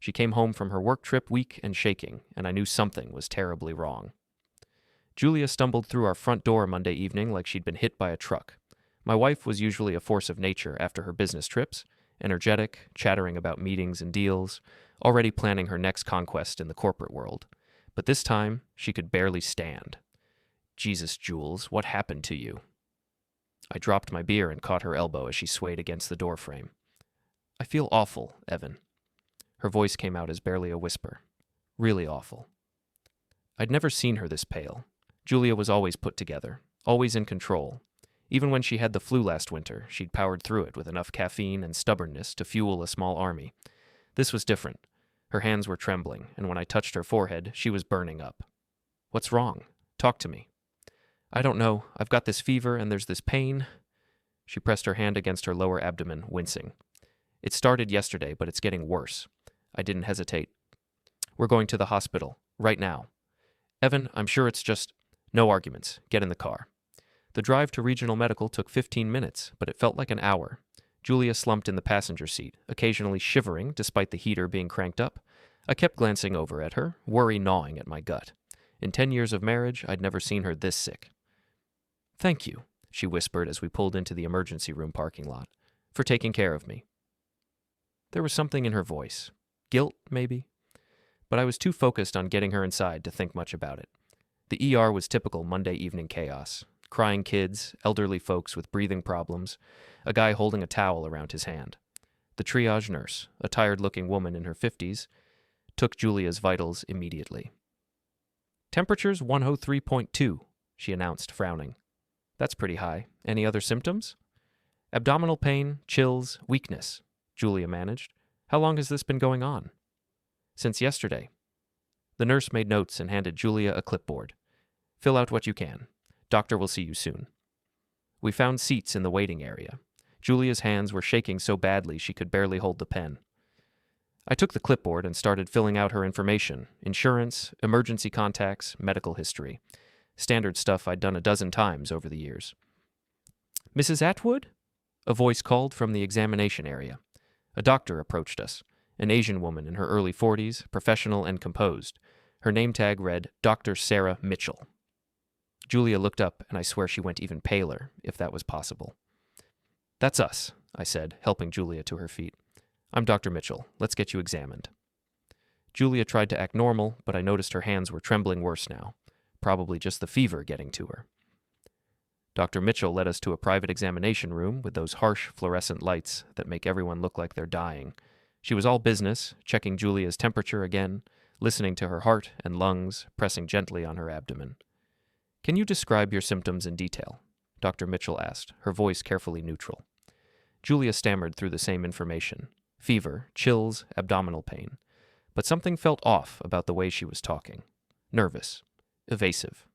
She came home from her work trip weak and shaking, and I knew something was terribly wrong. Julia stumbled through our front door Monday evening like she'd been hit by a truck. My wife was usually a force of nature after her business trips, energetic, chattering about meetings and deals, already planning her next conquest in the corporate world. But this time, she could barely stand. "Jesus, Jules, what happened to you?" I dropped my beer and caught her elbow as she swayed against the doorframe. "I feel awful, Evan." Her voice came out as barely a whisper. Really awful. I'd never seen her this pale. Julia was always put together, always in control. Even when she had the flu last winter, she'd powered through it with enough caffeine and stubbornness to fuel a small army. This was different. Her hands were trembling, and when I touched her forehead, she was burning up. "What's wrong? Talk to me." "I don't know. I've got this fever and there's this pain." She pressed her hand against her lower abdomen, wincing. "It started yesterday, but it's getting worse." I didn't hesitate. "We're going to the hospital, right now." "Evan, I'm sure it's just—" "No arguments. Get in the car." The drive to regional medical took 15 minutes, but it felt like an hour. Julia slumped in the passenger seat, occasionally shivering despite the heater being cranked up. I kept glancing over at her, worry gnawing at my gut. In 10 years of marriage, I'd never seen her this sick. "Thank you," she whispered as we pulled into the emergency room parking lot, "for taking care of me." There was something in her voice. Guilt, maybe? But I was too focused on getting her inside to think much about it. The ER was typical Monday evening chaos. Crying kids, elderly folks with breathing problems, a guy holding a towel around his hand. The triage nurse, a tired-looking woman in her 50s, took Julia's vitals immediately. "Temperature's 103.2, she announced, frowning. "That's pretty high. Any other symptoms?" "Abdominal pain, chills, weakness," Julia managed. "How long has this been going on?" "Since yesterday." The nurse made notes and handed Julia a clipboard. "Fill out what you can. Doctor will see you soon." We found seats in the waiting area. Julia's hands were shaking so badly she could barely hold the pen. I took the clipboard and started filling out her information: insurance, emergency contacts, medical history. Standard stuff I'd done a dozen times over the years. "Mrs. Atwood?" A voice called from the examination area. A doctor approached us, an Asian woman in her early 40s, professional and composed. Her name tag read Dr. Sarah Mitchell. Julia looked up, and I swear she went even paler, if that was possible. "That's us," I said, helping Julia to her feet. "I'm Dr. Mitchell. Let's get you examined." Julia tried to act normal, but I noticed her hands were trembling worse now. Probably just the fever getting to her. Dr. Mitchell led us to a private examination room with those harsh fluorescent lights that make everyone look like they're dying. She was all business, checking Julia's temperature again, listening to her heart and lungs, pressing gently on her abdomen. "Can you describe your symptoms in detail?" Dr. Mitchell asked, her voice carefully neutral. Julia stammered through the same information: fever, chills, abdominal pain. But something felt off about the way she was talking. Nervous. Evasive.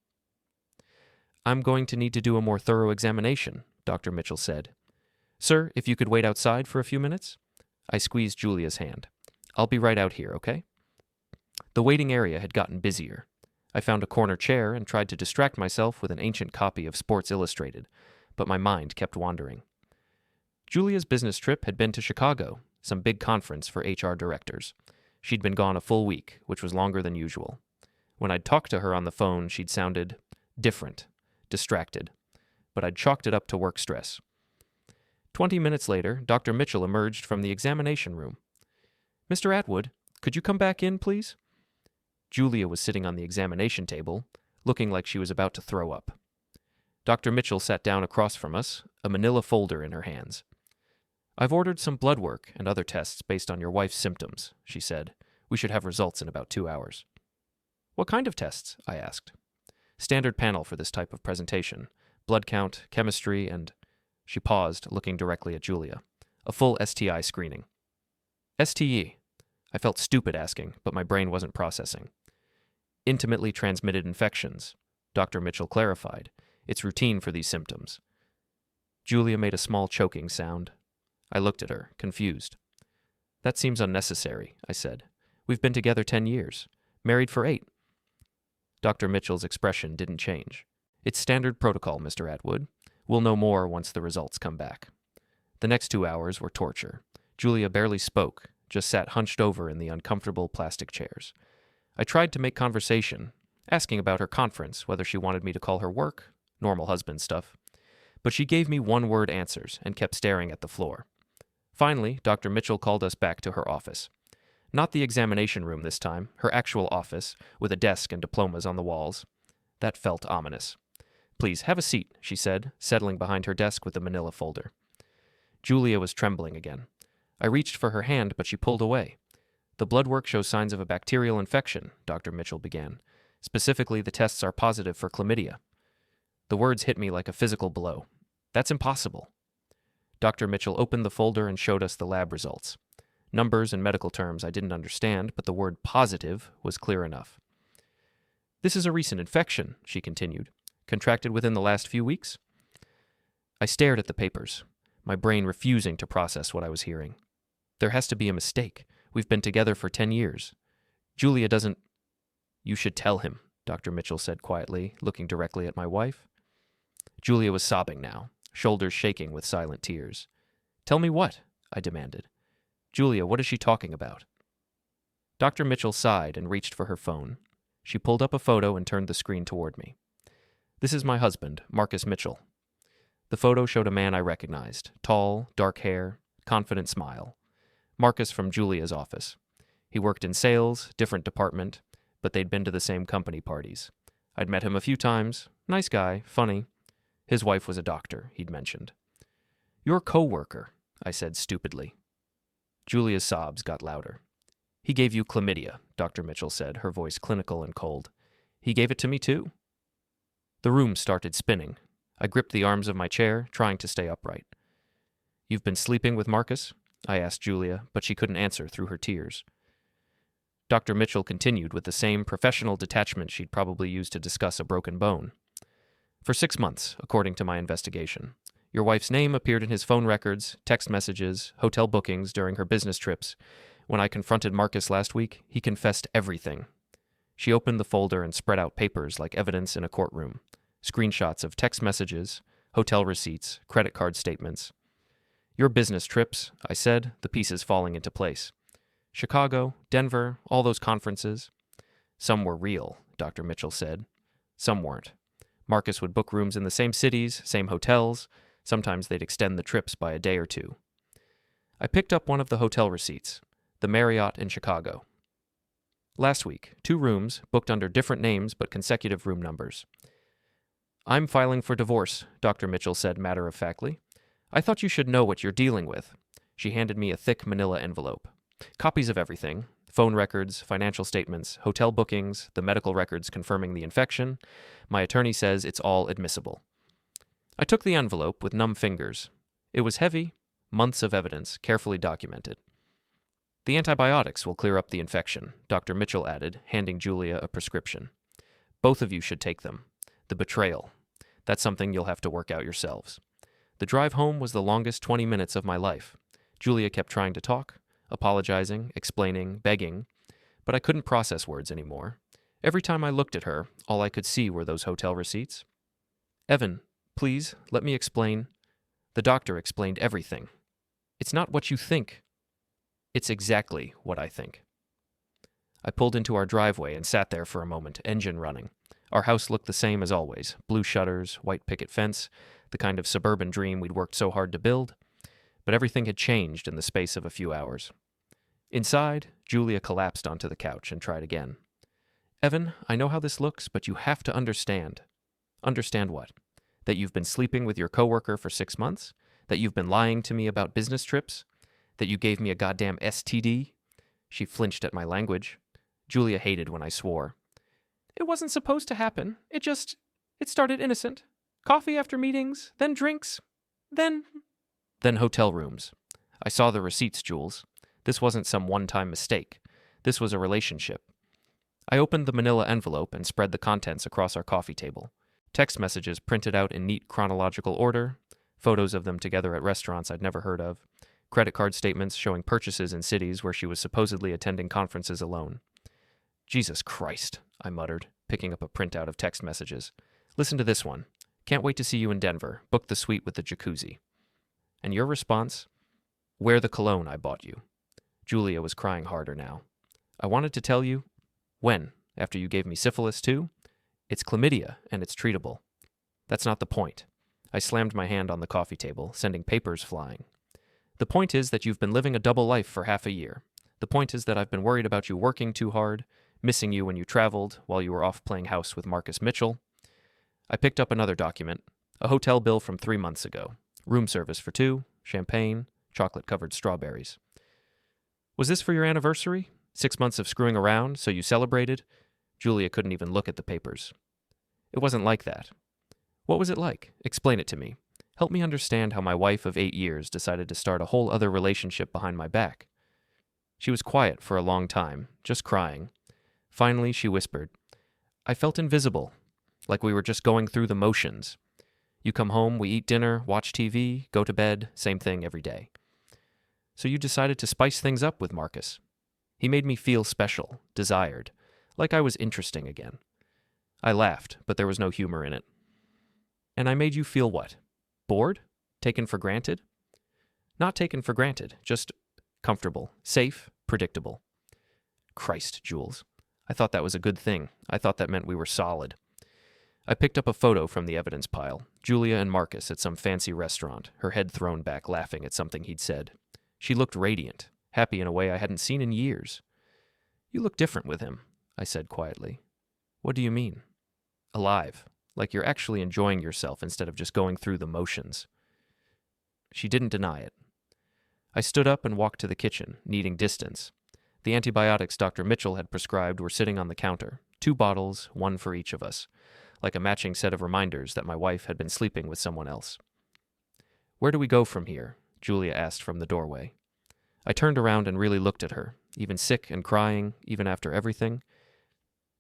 "I'm going to need to do a more thorough examination," Dr. Mitchell said. "Sir, if you could wait outside for a few minutes?" I squeezed Julia's hand. "I'll be right out here, okay?" The waiting area had gotten busier. I found a corner chair and tried to distract myself with an ancient copy of Sports Illustrated, but my mind kept wandering. Julia's business trip had been to Chicago, some big conference for HR directors. She'd been gone a full week, which was longer than usual. When I'd talked to her on the phone, she'd sounded different, distracted, but I'd chalked it up to work stress. 20 minutes later, Dr. Mitchell emerged from the examination room. "Mr. Atwood, could you come back in, please?" Julia was sitting on the examination table, looking like she was about to throw up. Dr. Mitchell sat down across from us, a manila folder in her hands. "I've ordered some blood work and other tests based on your wife's symptoms," she said. "We should have results in about 2 hours." "What kind of tests?" I asked. "Standard panel for this type of presentation. Blood count, chemistry, and—" She paused, looking directly at Julia. "A full STI screening." "STE?" I felt stupid asking, but my brain wasn't processing. "Intimately transmitted infections," Dr. Mitchell clarified. "It's routine for these symptoms." Julia made a small choking sound. I looked at her, confused. "That seems unnecessary," I said. "We've been together 10 years. Married for 8. Dr. Mitchell's expression didn't change. "It's standard protocol, Mr. Atwood. We'll know more once the results come back." The next 2 hours were torture. Julia barely spoke, just sat hunched over in the uncomfortable plastic chairs. I tried to make conversation, asking about her conference, whether she wanted me to call her work, normal husband stuff. But she gave me one-word answers and kept staring at the floor. Finally, Dr. Mitchell called us back to her office. Not the examination room this time, her actual office, with a desk and diplomas on the walls. That felt ominous. "Please, have a seat," she said, settling behind her desk with a manila folder. Julia was trembling again. I reached for her hand, but she pulled away. "The blood work shows signs of a bacterial infection," Dr. Mitchell began. "Specifically, the tests are positive for chlamydia." The words hit me like a physical blow. "That's impossible." Dr. Mitchell opened the folder and showed us the lab results. Numbers and medical terms I didn't understand, but the word positive was clear enough. "This is a recent infection," she continued. "Contracted within the last few weeks?" I stared at the papers, my brain refusing to process what I was hearing. There has to be a mistake. We've been together for 10 years. Julia doesn't... "You should tell him," Dr. Mitchell said quietly, looking directly at my wife. Julia was sobbing now, shoulders shaking with silent tears. "Tell me what?" I demanded. "Julia, what is she talking about?" Dr. Mitchell sighed and reached for her phone. She pulled up a photo and turned the screen toward me. "This is my husband, Marcus Mitchell." The photo showed a man I recognized, tall, dark hair, confident smile. Marcus from Julia's office. He worked in sales, different department, but they'd been to the same company parties. I'd met him a few times. Nice guy, funny. His wife was a doctor, he'd mentioned. "Your coworker," I said stupidly. Julia's sobs got louder. "He gave you chlamydia," Dr. Mitchell said, her voice clinical and cold. "He gave it to me too." The room started spinning. I gripped the arms of my chair, trying to stay upright. "You've been sleeping with Marcus?" I asked Julia, but she couldn't answer through her tears. Dr. Mitchell continued with the same professional detachment she'd probably used to discuss a broken bone. "For 6 months, according to my investigation. Your wife's name appeared in his phone records, text messages, hotel bookings during her business trips. When I confronted Marcus last week, he confessed everything." She opened the folder and spread out papers like evidence in a courtroom. Screenshots of text messages, hotel receipts, credit card statements. "Your business trips," I said, the pieces falling into place. "Chicago, Denver, all those conferences." "Some were real," Dr. Mitchell said. "Some weren't. Marcus would book rooms in the same cities, same hotels. Sometimes they'd extend the trips by a day or two." I picked up one of the hotel receipts, the Marriott in Chicago. "Last week, 2 rooms, booked under different names but consecutive room numbers." "I'm filing for divorce," Dr. Mitchell said matter-of-factly. "I thought you should know what you're dealing with." She handed me a thick manila envelope. "Copies of everything. Phone records, financial statements, hotel bookings, the medical records confirming the infection. My attorney says it's all admissible." I took the envelope with numb fingers. It was heavy, months of evidence, carefully documented. "The antibiotics will clear up the infection," Dr. Mitchell added, handing Julia a prescription. "Both of you should take them. The betrayal. That's something you'll have to work out yourselves." The drive home was the longest 20 minutes of my life. Julia kept trying to talk, apologizing, explaining, begging, but I couldn't process words anymore. Every time I looked at her, all I could see were those hotel receipts. "Evan, please, let me explain." The doctor explained everything. "It's not what you think." "It's exactly what I think." I pulled into our driveway and sat there for a moment, engine running. Our house looked the same as always, blue shutters, white picket fence, the kind of suburban dream we'd worked so hard to build. But everything had changed in the space of a few hours. Inside, Julia collapsed onto the couch and tried again. "Evan, I know how this looks, but you have to understand." "Understand what? That you've been sleeping with your coworker for 6 months? That you've been lying to me about business trips? That you gave me a goddamn STD?" She flinched at my language. Julia hated when I swore. "It wasn't supposed to happen. It started innocent. Coffee after meetings, then drinks, then hotel rooms. I saw the receipts, Jules. This wasn't some one-time mistake. This was a relationship." I opened the manila envelope and spread the contents across our coffee table. Text messages printed out in neat chronological order, photos of them together at restaurants I'd never heard of, credit card statements showing purchases in cities where she was supposedly attending conferences alone. "Jesus Christ," I muttered, picking up a printout of text messages. "Listen to this one. Can't wait to see you in Denver. Book the suite with the jacuzzi." And your response? "Wear the cologne I bought you." Julia was crying harder now. I wanted to tell you. When? After you gave me syphilis too? It's chlamydia, and it's treatable. That's not the point. I slammed my hand on the coffee table, sending papers flying. The point is that you've been living a double life for half a year. The point is that I've been worried about you working too hard, missing you when you traveled while you were off playing house with Marcus Mitchell. I picked up another document, a hotel bill from 3 months ago. Room service for 2, champagne, chocolate-covered strawberries. Was this for your anniversary? 6 months of screwing around, so you celebrated? Julia couldn't even look at the papers. It wasn't like that. What was it like? Explain it to me. Help me understand how my wife of 8 years decided to start a whole other relationship behind my back. She was quiet for a long time, just crying. Finally, she whispered, I felt invisible, like we were just going through the motions. You come home, we eat dinner, watch TV, go to bed, same thing every day. So you decided to spice things up with Marcus. He made me feel special, desired, like I was interesting again. I laughed, but there was no humor in it. And I made you feel what? Bored? Taken for granted? Not taken for granted, just comfortable, safe, predictable. Christ, Jules. I thought that was a good thing. I thought that meant we were solid. I picked up a photo from the evidence pile. Julia and Marcus at some fancy restaurant, her head thrown back, laughing at something he'd said. She looked radiant, happy in a way I hadn't seen in years. You look different with him, I said quietly. What do you mean? Alive, like you're actually enjoying yourself instead of just going through the motions. She didn't deny it. I stood up and walked to the kitchen, needing distance. The antibiotics Dr. Mitchell had prescribed were sitting on the counter, 2 bottles, 1 for each of us, like a matching set of reminders that my wife had been sleeping with someone else. Where do we go from here? Julia asked from the doorway. I turned around and really looked at her, even sick and crying, even after everything.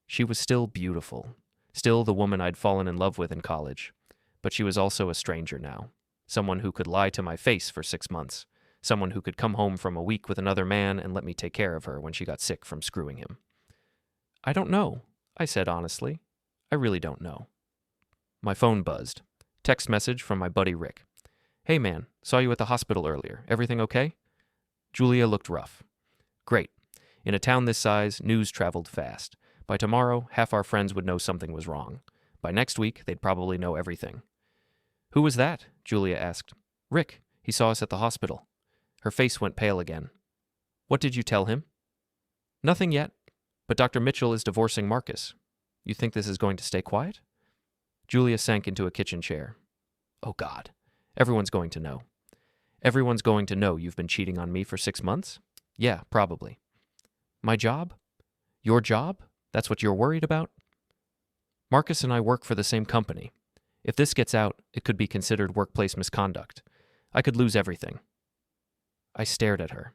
She was still beautiful, still the woman I'd fallen in love with in college, but she was also a stranger now, someone who could lie to my face for 6 months, someone who could come home from a week with another man and let me take care of her when she got sick from screwing him. I don't know, I said honestly. I really don't know. My phone buzzed. Text message from my buddy Rick. Hey man, saw you at the hospital earlier. Everything okay? Julia looked rough. Great. In a town this size, news traveled fast. By tomorrow, half our friends would know something was wrong. By next week, they'd probably know everything. Who was that? Julia asked. Rick. He saw us at the hospital. Her face went pale again. What did you tell him? Nothing yet, but Dr. Mitchell is divorcing Marcus. You think this is going to stay quiet? Julia sank into a kitchen chair. Oh God, everyone's going to know. Everyone's going to know you've been cheating on me for 6 months? Yeah, probably. My job? Your job? That's what you're worried about? Marcus and I work for the same company. If this gets out, it could be considered workplace misconduct. I could lose everything. I stared at her.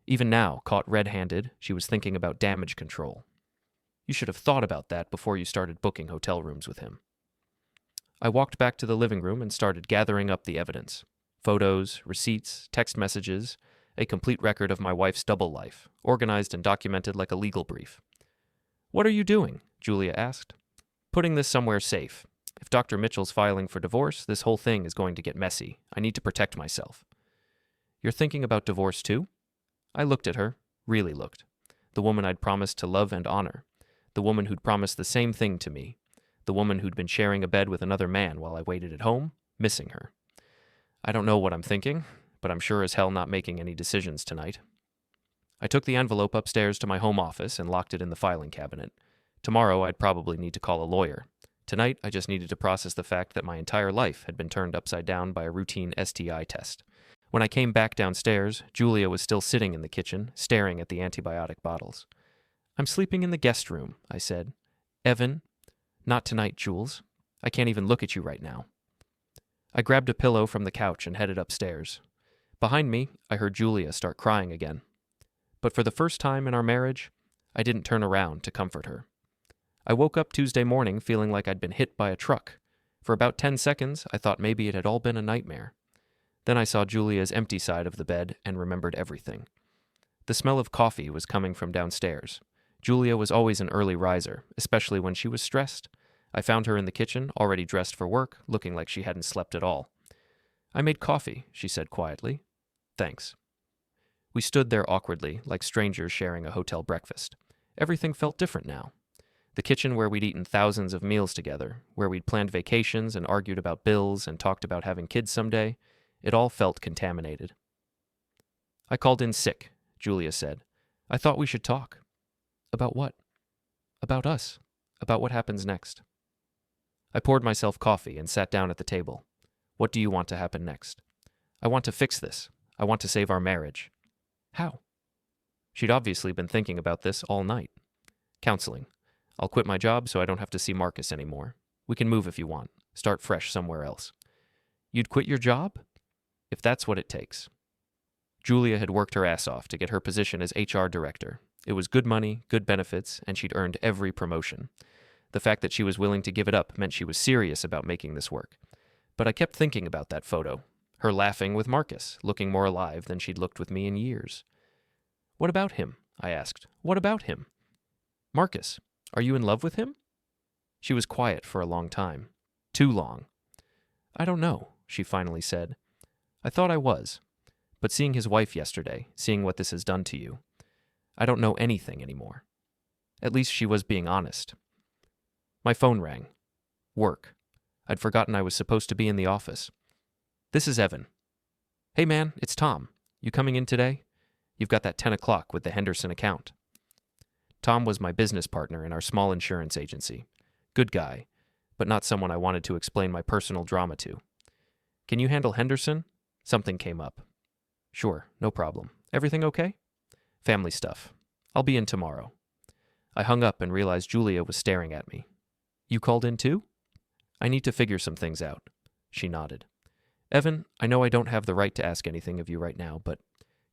Even now, caught red-handed, she was thinking about damage control. You should have thought about that before you started booking hotel rooms with him. I walked back to the living room and started gathering up the evidence. Photos, receipts, text messages, a complete record of my wife's double life, organized and documented like a legal brief. What are you doing? Julia asked. Putting this somewhere safe. If Dr. Mitchell's filing for divorce, this whole thing is going to get messy. I need to protect myself. You're thinking about divorce too? I looked at her, really looked. The woman I'd promised to love and honor. The woman who'd promised the same thing to me. The woman who'd been sharing a bed with another man while I waited at home, missing her. I don't know what I'm thinking, but I'm sure as hell not making any decisions tonight. I took the envelope upstairs to my home office and locked it in the filing cabinet. Tomorrow I'd probably need to call a lawyer. Tonight I just needed to process the fact that my entire life had been turned upside down by a routine STI test. When I came back downstairs, Julia was still sitting in the kitchen, staring at the antibiotic bottles. I'm sleeping in the guest room, I said. Evan, not tonight, Jules. I can't even look at you right now. I grabbed a pillow from the couch and headed upstairs. Behind me, I heard Julia start crying again. But for the first time in our marriage, I didn't turn around to comfort her. I woke up Tuesday morning feeling like I'd been hit by a truck. For about 10 seconds, I thought maybe it had all been a nightmare. Then I saw Julia's empty side of the bed and remembered everything. The smell of coffee was coming from downstairs. Julia was always an early riser, especially when she was stressed. I found her in the kitchen, already dressed for work, looking like she hadn't slept at all. I made coffee, she said quietly. Thanks. We stood there awkwardly, like strangers sharing a hotel breakfast. Everything felt different now. The kitchen where we'd eaten thousands of meals together, where we'd planned vacations and argued about bills and talked about having kids someday, it all felt contaminated. "I called in sick," Julia said. "I thought we should talk." "About what?" "About us. About what happens next." I poured myself coffee and sat down at the table. "What do you want to happen next?" "I want to fix this. I want to save our marriage." "How?" She'd obviously been thinking about this all night. "Counseling. I'll quit my job so I don't have to see Marcus anymore. We can move if you want. Start fresh somewhere else." "You'd quit your job?" "If that's what it takes." Julia had worked her ass off to get her position as HR director. It was good money, good benefits, and she'd earned every promotion. The fact that she was willing to give it up meant she was serious about making this work. But I kept thinking about that photo. Her laughing with Marcus, looking more alive than she'd looked with me in years. "What about him?" I asked. "What about him?" "Marcus, are you in love with him?" She was quiet for a long time. Too long. "I don't know," she finally said. "I thought I was. But seeing his wife yesterday, seeing what this has done to you, I don't know anything anymore." At least she was being honest. My phone rang. Work. I'd forgotten I was supposed to be in the office. "This is Evan." "Hey man, it's Tom. You coming in today? You've got that 10 o'clock with the Henderson account." Tom was my business partner in our small insurance agency. Good guy, but not someone I wanted to explain my personal drama to. "Can you handle Henderson? Something came up." "Sure, no problem. Everything okay?" "Family stuff. I'll be in tomorrow." I hung up and realized Julia was staring at me. "You called in too?" "I need to figure some things out." She nodded. "Evan, I know I don't have the right to ask anything of you right now, but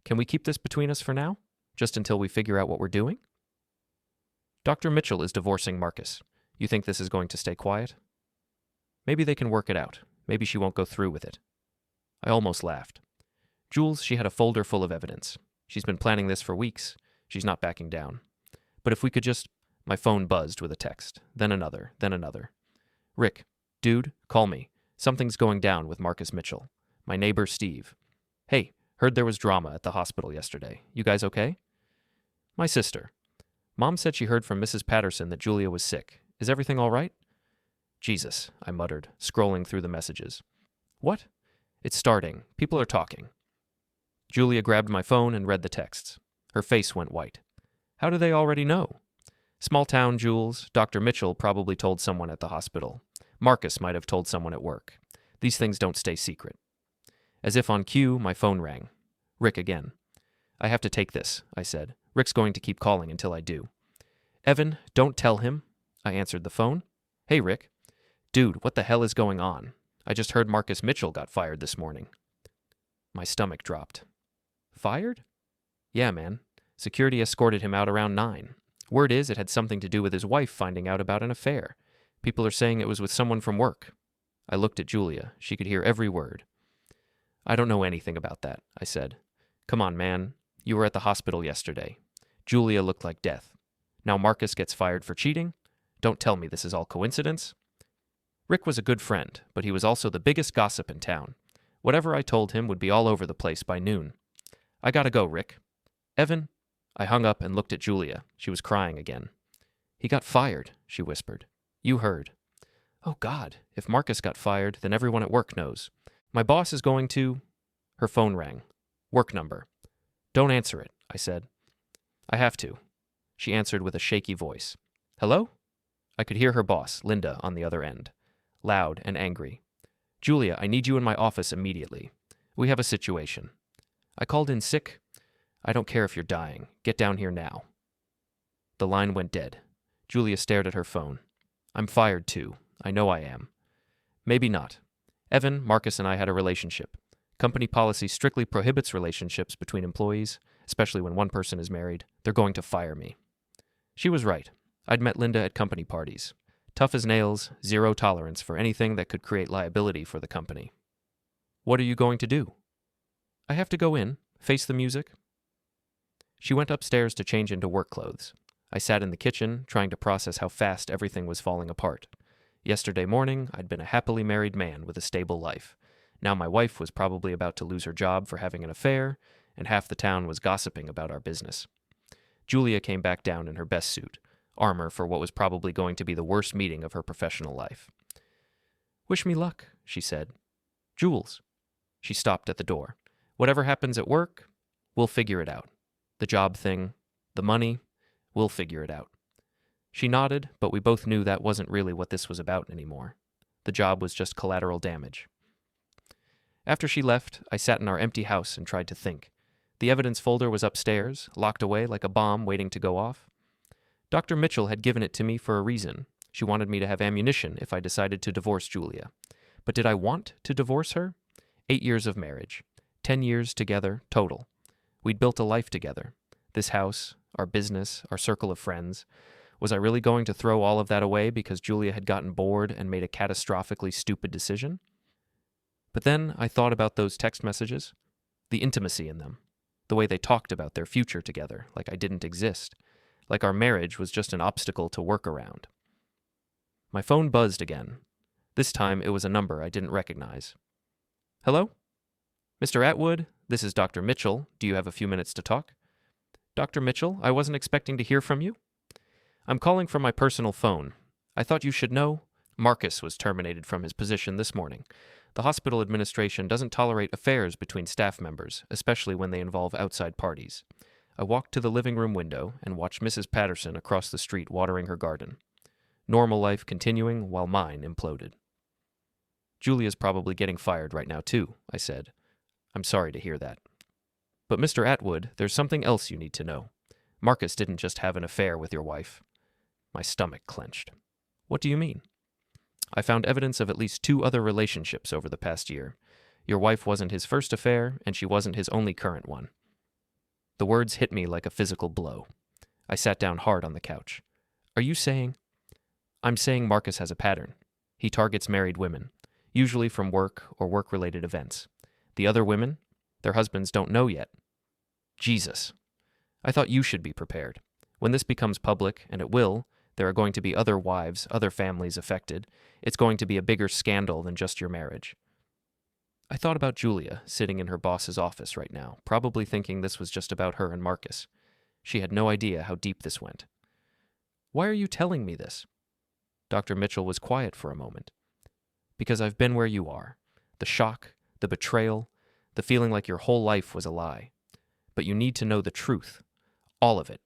can we keep this between us for now? Just until we figure out what we're doing?" "Dr. Mitchell is divorcing Marcus. You think this is going to stay quiet?" "Maybe they can work it out. Maybe she won't go through with it." I almost laughed. Jules, she had a folder full of evidence. She's been planning this for weeks. She's not backing down. But if we could just... My phone buzzed with a text. Then another. Then another. "Rick, dude, call me. Something's going down with Marcus Mitchell. My neighbor, Steve. Hey, heard there was drama at the hospital yesterday. You guys okay?" "My sister. Mom said she heard from Mrs. Patterson that Julia was sick. Is everything all right?" "Jesus," I muttered, scrolling through the messages. "What?" "It's starting. People are talking." Julia grabbed my phone and read the texts. Her face went white. "How do they already know?" "Small town, Jules. Dr. Mitchell probably told someone at the hospital. Marcus might have told someone at work. These things don't stay secret." As if on cue, my phone rang. Rick again. "I have to take this," I said. "Rick's going to keep calling until I do." "Evan, don't tell him." I answered the phone. "Hey, Rick." "Dude, what the hell is going on? I just heard Marcus Mitchell got fired this morning." My stomach dropped. "Fired?" "Yeah, man. Security escorted him out around 9. Word is it had something to do with his wife finding out about an affair. People are saying it was with someone from work." I looked at Julia. She could hear every word. "I don't know anything about that," I said. "Come on, man. You were at the hospital yesterday. Julia looked like death. Now Marcus gets fired for cheating? Don't tell me this is all coincidence." Rick was a good friend, but he was also the biggest gossip in town. Whatever I told him would be all over the place by noon. "I gotta go, Rick." "Evan." I hung up and looked at Julia. She was crying again. "He got fired," she whispered. "You heard." "Oh, God. If Marcus got fired, then everyone at work knows. My boss is going to..." Her phone rang. Work number. "Don't answer it," I said. "I have to." She answered with a shaky voice. "Hello?" I could hear her boss, Linda, on the other end. Loud and angry. "Julia, I need you in my office immediately. We have a situation. I called in sick. I don't care if you're dying. Get down here now." The line went dead. Julia stared at her phone. "I'm fired too. I know I am." "Maybe not. Evan, Marcus, and I had a relationship. Company policy strictly prohibits relationships between employees, especially when one person is married. They're going to fire me." She was right. I'd met Linda at company parties. Tough as nails, zero tolerance for anything that could create liability for the company. "What are you going to do?" "I have to go in, face the music." She went upstairs to change into work clothes. I sat in the kitchen, trying to process how fast everything was falling apart. Yesterday morning, I'd been a happily married man with a stable life. Now my wife was probably about to lose her job for having an affair, and half the town was gossiping about our business. Julia came back down in her best suit, armor for what was probably going to be the worst meeting of her professional life. "Wish me luck," she said. "Jules." She stopped at the door. "Whatever happens at work, we'll figure it out. The job thing, the money, we'll figure it out." She nodded, but we both knew that wasn't really what this was about anymore. The job was just collateral damage. After she left, I sat in our empty house and tried to think. The evidence folder was upstairs, locked away like a bomb waiting to go off. Dr. Mitchell had given it to me for a reason. She wanted me to have ammunition if I decided to divorce Julia. But did I want to divorce her? 8 years of marriage. 10 years together, total. We'd built a life together. This house, our business, our circle of friends. Was I really going to throw all of that away because Julia had gotten bored and made a catastrophically stupid decision? But then I thought about those text messages, the intimacy in them, the way they talked about their future together, like I didn't exist, like our marriage was just an obstacle to work around. My phone buzzed again. This time it was a number I didn't recognize. "Hello? Mr. Atwood, this is Dr. Mitchell. Do you have a few minutes to talk?" "Dr. Mitchell, I wasn't expecting to hear from you." "I'm calling from my personal phone. I thought you should know. Marcus was terminated from his position this morning. The hospital administration doesn't tolerate affairs between staff members, especially when they involve outside parties." I walked to the living room window and watched Mrs. Patterson across the street watering her garden. Normal life continuing while mine imploded. "Julia's probably getting fired right now too," I said. "I'm sorry to hear that. But Mr. Atwood, there's something else you need to know. Marcus didn't just have an affair with your wife." My stomach clenched. "What do you mean?" "I found evidence of at least 2 other relationships over the past year. Your wife wasn't his first affair, and she wasn't his only current one." The words hit me like a physical blow. I sat down hard on the couch. "Are you saying—" "I'm saying Marcus has a pattern. He targets married women, usually from work or work-related events. The other women, their husbands don't know yet." Jesus. I thought you should be prepared. When this becomes public, and it will, there are going to be other wives, other families affected. It's going to be a bigger scandal than just your marriage. I thought about Julia, sitting in her boss's office right now, probably thinking this was just about her and Marcus. She had no idea how deep this went. "Why are you telling me this?" Dr. Mitchell was quiet for a moment. "Because I've been where you are. The shock, the betrayal, the feeling like your whole life was a lie. But you need to know the truth. All of it.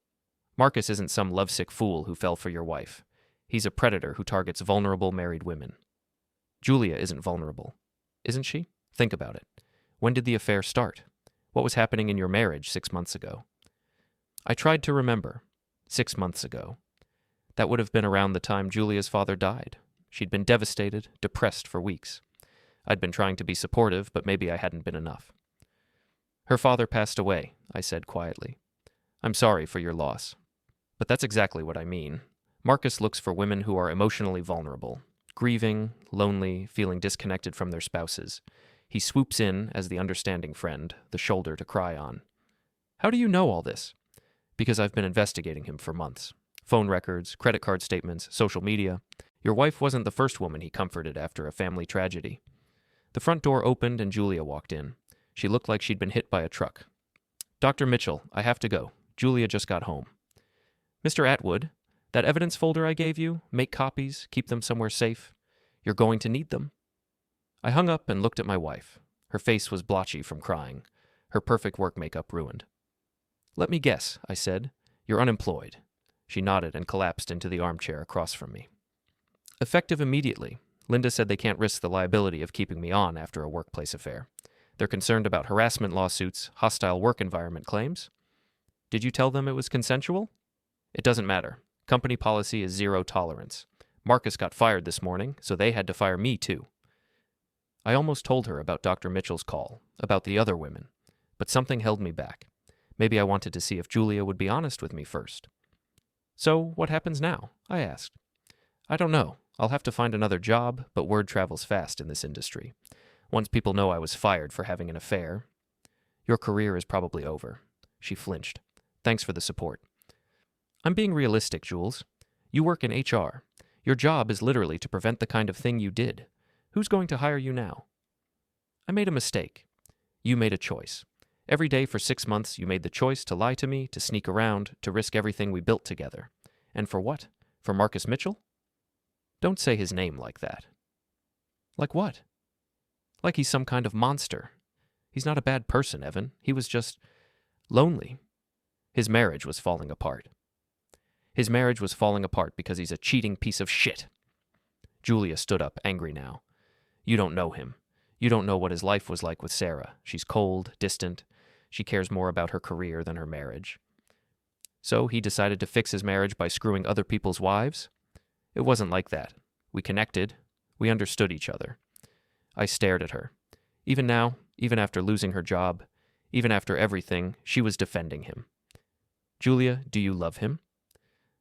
Marcus isn't some lovesick fool who fell for your wife. He's a predator who targets vulnerable married women. Julia isn't vulnerable. Isn't she? Think about it. When did the affair start? What was happening in your marriage 6 months ago?" I tried to remember. 6 months ago. That would have been around the time Julia's father died. She'd been devastated, depressed for weeks. I'd been trying to be supportive, but maybe I hadn't been enough. "Her father passed away," I said quietly. "I'm sorry for your loss. But that's exactly what I mean. Marcus looks for women who are emotionally vulnerable, grieving, lonely, feeling disconnected from their spouses. He swoops in as the understanding friend, the shoulder to cry on. How do you know all this?" "Because I've been investigating him for months. Phone records, credit card statements, social media. Your wife wasn't the first woman he comforted after a family tragedy." The front door opened and Julia walked in. She looked like she'd been hit by a truck. "Dr. Mitchell, I have to go. Julia just got home." "Mr. Atwood, that evidence folder I gave you, make copies, keep them somewhere safe. You're going to need them." I hung up and looked at my wife. Her face was blotchy from crying, her perfect work makeup ruined. "Let me guess," I said. "You're unemployed." She nodded and collapsed into the armchair across from me. "Effective immediately. Linda said they can't risk the liability of keeping me on after a workplace affair. They're concerned about harassment lawsuits, hostile work environment claims." "Did you tell them it was consensual?" "It doesn't matter. Company policy is 0 tolerance. Marcus got fired this morning, so they had to fire me too." I almost told her about Dr. Mitchell's call, about the other women, but something held me back. Maybe I wanted to see if Julia would be honest with me first. "So, what happens now?" I asked. "I don't know. I'll have to find another job, but word travels fast in this industry. Once people know I was fired for having an affair, your career is probably over." She flinched. "Thanks for the support." "I'm being realistic, Jules. You work in HR. Your job is literally to prevent the kind of thing you did. Who's going to hire you now?" "I made a mistake. You made a choice. Every day for 6 months, you made the choice to lie to me, to sneak around, to risk everything we built together. And for what? For Marcus Mitchell? Don't say his name like that. Like what? Like he's some kind of monster. He's not a bad person, Evan. He was just lonely. His marriage was falling apart. His marriage was falling apart because he's a cheating piece of shit. Julia stood up, angry now. You don't know him. You don't know what his life was like with Sarah. She's cold, distant. She cares more about her career than her marriage. So he decided to fix his marriage by screwing other people's wives? It wasn't like that. We connected. We understood each other. I stared at her. Even now, even after losing her job, even after everything, she was defending him. Julia, do you love him?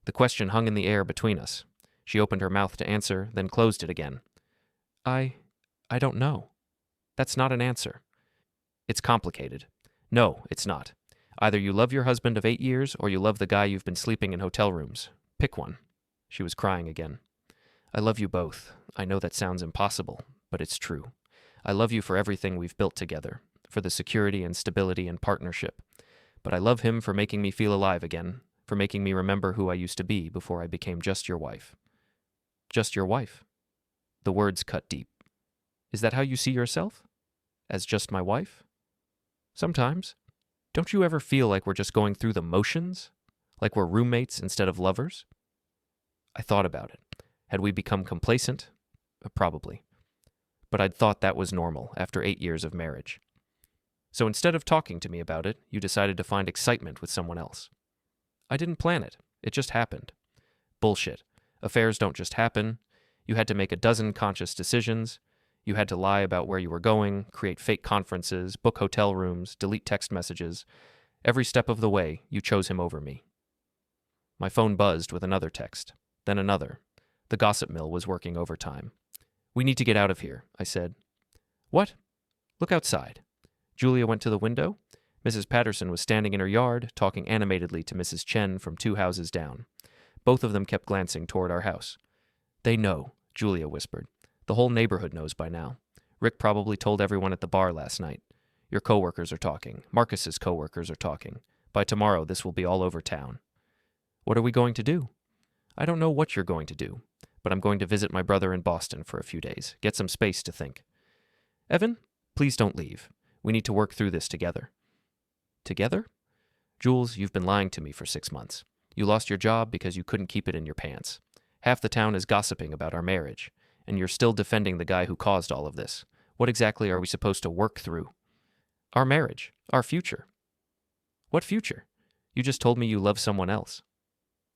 The question hung in the air between us. She opened her mouth to answer, then closed it again. I don't know. That's not an answer. It's complicated. No, it's not. Either you love your husband of 8 years, or you love the guy you've been sleeping in hotel rooms. Pick one. She was crying again. I love you both. I know that sounds impossible, but it's true. I love you for everything we've built together, for the security and stability and partnership. But I love him for making me feel alive again, for making me remember who I used to be before I became just your wife. Just your wife? The words cut deep. Is that how you see yourself? As just my wife? Sometimes. Don't you ever feel like we're just going through the motions? Like we're roommates instead of lovers? I thought about it. Had we become complacent? Probably. But I'd thought that was normal after 8 years of marriage. So instead of talking to me about it, you decided to find excitement with someone else. I didn't plan it. It just happened. Bullshit. Affairs don't just happen. You had to make a dozen conscious decisions. You had to lie about where you were going, create fake conferences, book hotel rooms, delete text messages. Every step of the way, you chose him over me. My phone buzzed with another text, then another. The gossip mill was working overtime. We need to get out of here, I said. What? Look outside. Julia went to the window. Mrs. Patterson was standing in her yard, talking animatedly to Mrs. Chen from 2 houses down. Both of them kept glancing toward our house. They know, Julia whispered. The whole neighborhood knows by now. Rick probably told everyone at the bar last night. Your coworkers are talking. Marcus's coworkers are talking. By tomorrow, this will be all over town. What are we going to do? I don't know what you're going to do, but I'm going to visit my brother in Boston for a few days, get some space to think. Evan, please don't leave. We need to work through this together. Together? Jules, you've been lying to me for 6 months. You lost your job because you couldn't keep it in your pants. Half the town is gossiping about our marriage, and you're still defending the guy who caused all of this. What exactly are we supposed to work through? Our marriage. Our future. What future? You just told me you love someone else.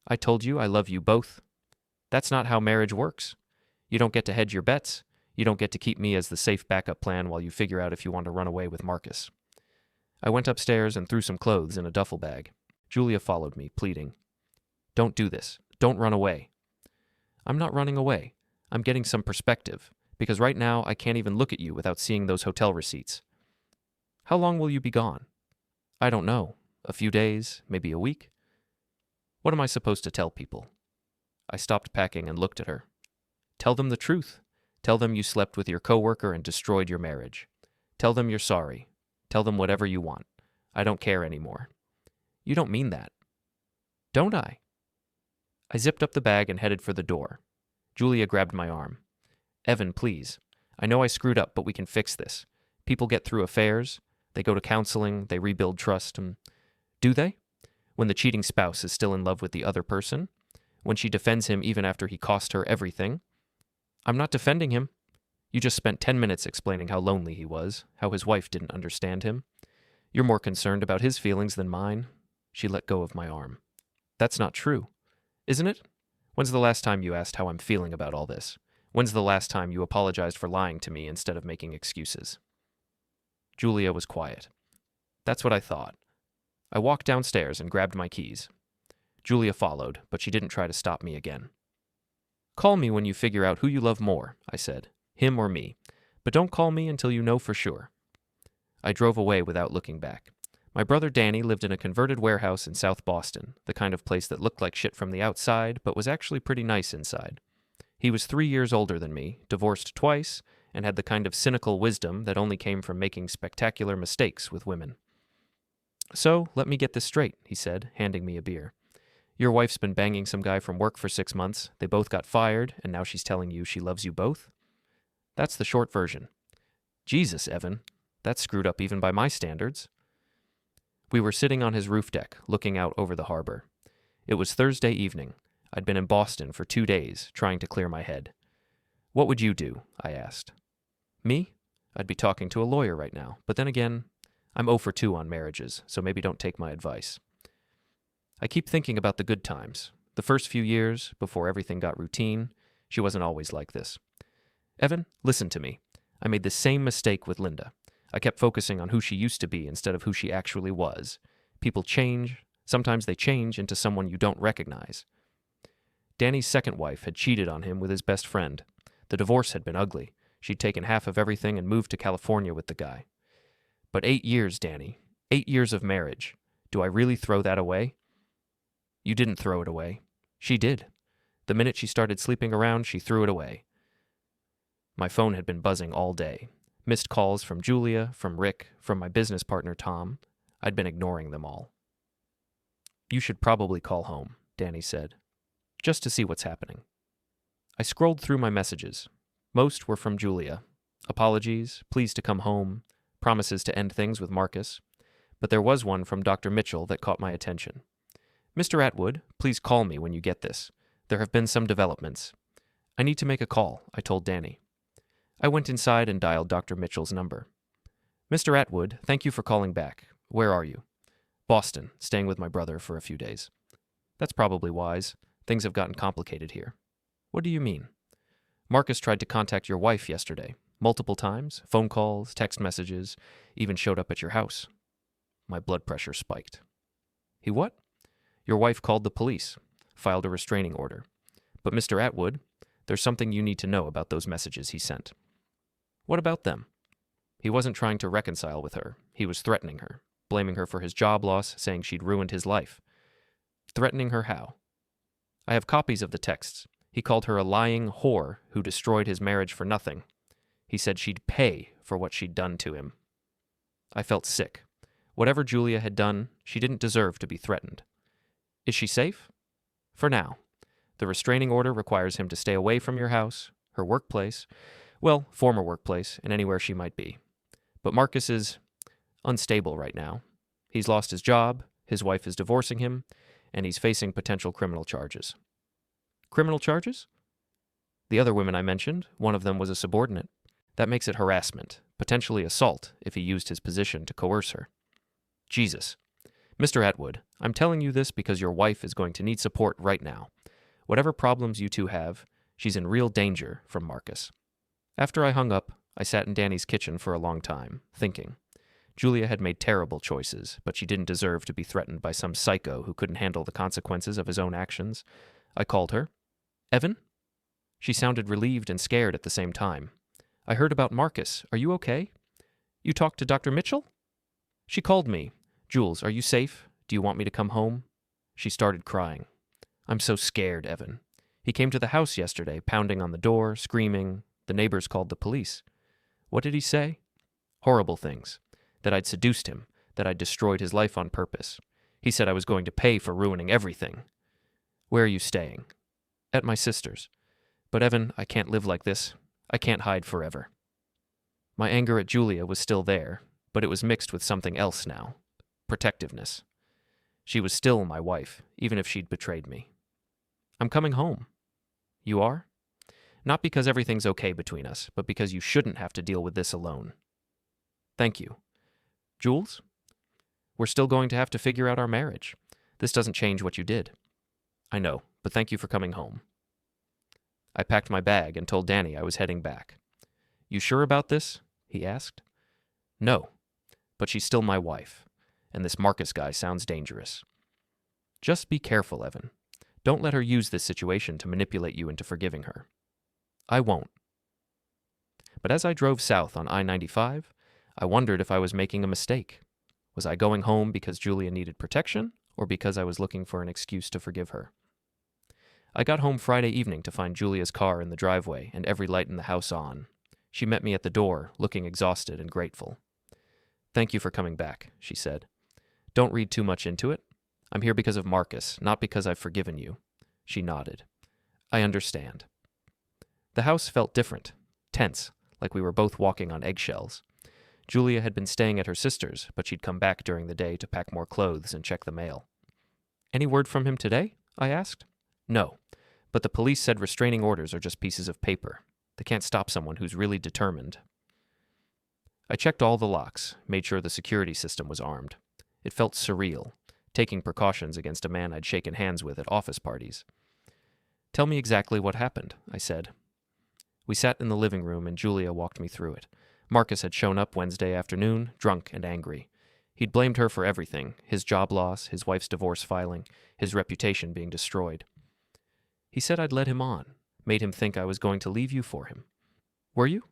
I told you I love you both. That's not how marriage works. You don't get to hedge your bets. You don't get to keep me as the safe backup plan while you figure out if you want to run away with Marcus. I went upstairs and threw some clothes in a duffel bag. Julia followed me, pleading. Don't do this. Don't run away. I'm not running away. I'm getting some perspective, because right now I can't even look at you without seeing those hotel receipts. How long will you be gone? I don't know. A few days, maybe a week. What am I supposed to tell people? I stopped packing and looked at her. Tell them the truth. Tell them you slept with your coworker and destroyed your marriage. Tell them you're sorry. Tell them whatever you want. I don't care anymore. You don't mean that. Don't I? I zipped up the bag and headed for the door. Julia grabbed my arm. Evan, please. I know I screwed up, but we can fix this. People get through affairs. They go to counseling. They rebuild trust. Do they? When the cheating spouse is still in love with the other person? When she defends him even after he cost her everything? I'm not defending him. You just spent 10 minutes explaining how lonely he was, how his wife didn't understand him. You're more concerned about his feelings than mine. She let go of my arm. That's not true. Isn't it? When's the last time you asked how I'm feeling about all this? When's the last time you apologized for lying to me instead of making excuses? Julia was quiet. That's what I thought. I walked downstairs and grabbed my keys. Julia followed, but she didn't try to stop me again. Call me when you figure out who you love more, I said, him or me, but don't call me until you know for sure. I drove away without looking back. My brother Danny lived in a converted warehouse in South Boston, the kind of place that looked like shit from the outside, but was actually pretty nice inside. He was 3 years older than me, divorced twice, and had the kind of cynical wisdom that only came from making spectacular mistakes with women. So, let me get this straight, he said, handing me a beer. Your wife's been banging some guy from work for 6 months, they both got fired, and now she's telling you she loves you both? That's the short version. Jesus, Evan, that's screwed up even by my standards. We were sitting on his roof deck, looking out over the harbor. It was Thursday evening. I'd been in Boston for 2 days, trying to clear my head. What would you do? I asked. Me? I'd be talking to a lawyer right now, but then again, I'm 0 for 2 on marriages, so maybe don't take my advice. I keep thinking about the good times. The first few years, before everything got routine, she wasn't always like this. Evan, listen to me. I made the same mistake with Linda. I kept focusing on who she used to be instead of who she actually was. People change. Sometimes they change into someone you don't recognize. Danny's second wife had cheated on him with his best friend. The divorce had been ugly. She'd taken half of everything and moved to California with the guy. But 8 years, Danny. 8 years of marriage. Do I really throw that away? You didn't throw it away. She did. The minute she started sleeping around, she threw it away. My phone had been buzzing all day. Missed calls from Julia, from Rick, from my business partner Tom. I'd been ignoring them all. You should probably call home, Danny said, just to see what's happening. I scrolled through my messages. Most were from Julia. Apologies, pleased to come home, promises to end things with Marcus. But there was one from Dr. Mitchell that caught my attention. Mr. Atwood, please call me when you get this. There have been some developments. I need to make a call, I told Danny. I went inside and dialed Dr. Mitchell's number. Mr. Atwood, thank you for calling back. Where are you? Boston, staying with my brother for a few days. That's probably wise. Things have gotten complicated here. What do you mean? Marcus tried to contact your wife yesterday. Multiple times, phone calls, text messages, even showed up at your house. My blood pressure spiked. He what? Your wife called the police, filed a restraining order. But Mr. Atwood, there's something you need to know about those messages he sent. What about them? He wasn't trying to reconcile with her. He was threatening her, blaming her for his job loss, saying she'd ruined his life. Threatening her how? I have copies of the texts. He called her a lying whore who destroyed his marriage for nothing. He said she'd pay for what she'd done to him. I felt sick. Whatever Julia had done, she didn't deserve to be threatened. Is she safe? For now. The restraining order requires him to stay away from your house, her workplace, well, former workplace, and anywhere she might be. But Marcus is unstable right now. He's lost his job, his wife is divorcing him, and he's facing potential criminal charges. Criminal charges? The other women I mentioned, one of them was a subordinate. That makes it harassment, potentially assault if he used his position to coerce her. Jesus. Mr. Atwood, I'm telling you this because your wife is going to need support right now. Whatever problems you two have, she's in real danger from Marcus. After I hung up, I sat in Danny's kitchen for a long time, thinking. Julia had made terrible choices, but she didn't deserve to be threatened by some psycho who couldn't handle the consequences of his own actions. I called her. Evan? She sounded relieved and scared at the same time. I heard about Marcus. Are you okay? You talked to Dr. Mitchell? She called me. Jules, are you safe? Do you want me to come home? She started crying. I'm so scared, Evan. He came to the house yesterday, pounding on the door, screaming. The neighbors called the police. What did he say? Horrible things. That I'd seduced him, that I'd destroyed his life on purpose. He said I was going to pay for ruining everything. Where are you staying? At my sister's. But Evan, I can't live like this. I can't hide forever. My anger at Julia was still there, but it was mixed with something else now. Protectiveness. She was still my wife, even if she'd betrayed me. I'm coming home. You are? Not because everything's okay between us, but because you shouldn't have to deal with this alone. Thank you. Jules? We're still going to have to figure out our marriage. This doesn't change what you did. I know, but thank you for coming home. I packed my bag and told Danny I was heading back. You sure about this? He asked. No, but she's still my wife, and this Marcus guy sounds dangerous. Just be careful, Evan. Don't let her use this situation to manipulate you into forgiving her. I won't. But as I drove south on I-95, I wondered if I was making a mistake. Was I going home because Julia needed protection, or because I was looking for an excuse to forgive her? I got home Friday evening to find Julia's car in the driveway and every light in the house on. She met me at the door, looking exhausted and grateful. Thank you for coming back, she said. Don't read too much into it. I'm here because of Marcus, not because I've forgiven you. She nodded. I understand. The house felt different, tense, like we were both walking on eggshells. Julia had been staying at her sister's, but she'd come back during the day to pack more clothes and check the mail. Any word from him today? I asked. No, but the police said restraining orders are just pieces of paper. They can't stop someone who's really determined. I checked all the locks, made sure the security system was armed. It felt surreal, taking precautions against a man I'd shaken hands with at office parties. Tell me exactly what happened, I said. We sat in the living room and Julia walked me through it. Marcus had shown up Wednesday afternoon, drunk and angry. He'd blamed her for everything, his job loss, his wife's divorce filing, his reputation being destroyed. He said I'd led him on, made him think I was going to leave you for him. Were you?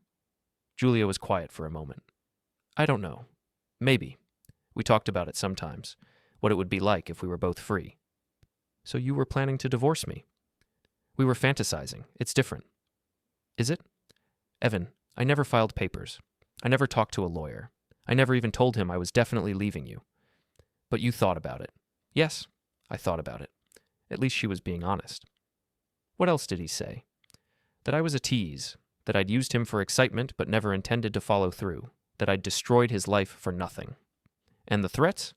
Julia was quiet for a moment. I don't know. Maybe. We talked about it sometimes, what it would be like if we were both free. So you were planning to divorce me? We were fantasizing. It's different. Is it? Evan, I never filed papers. I never talked to a lawyer. I never even told him I was definitely leaving you. But you thought about it. Yes, I thought about it. At least she was being honest. What else did he say? That I was a tease, that I'd used him for excitement but never intended to follow through, that I'd destroyed his life for nothing. And the threats?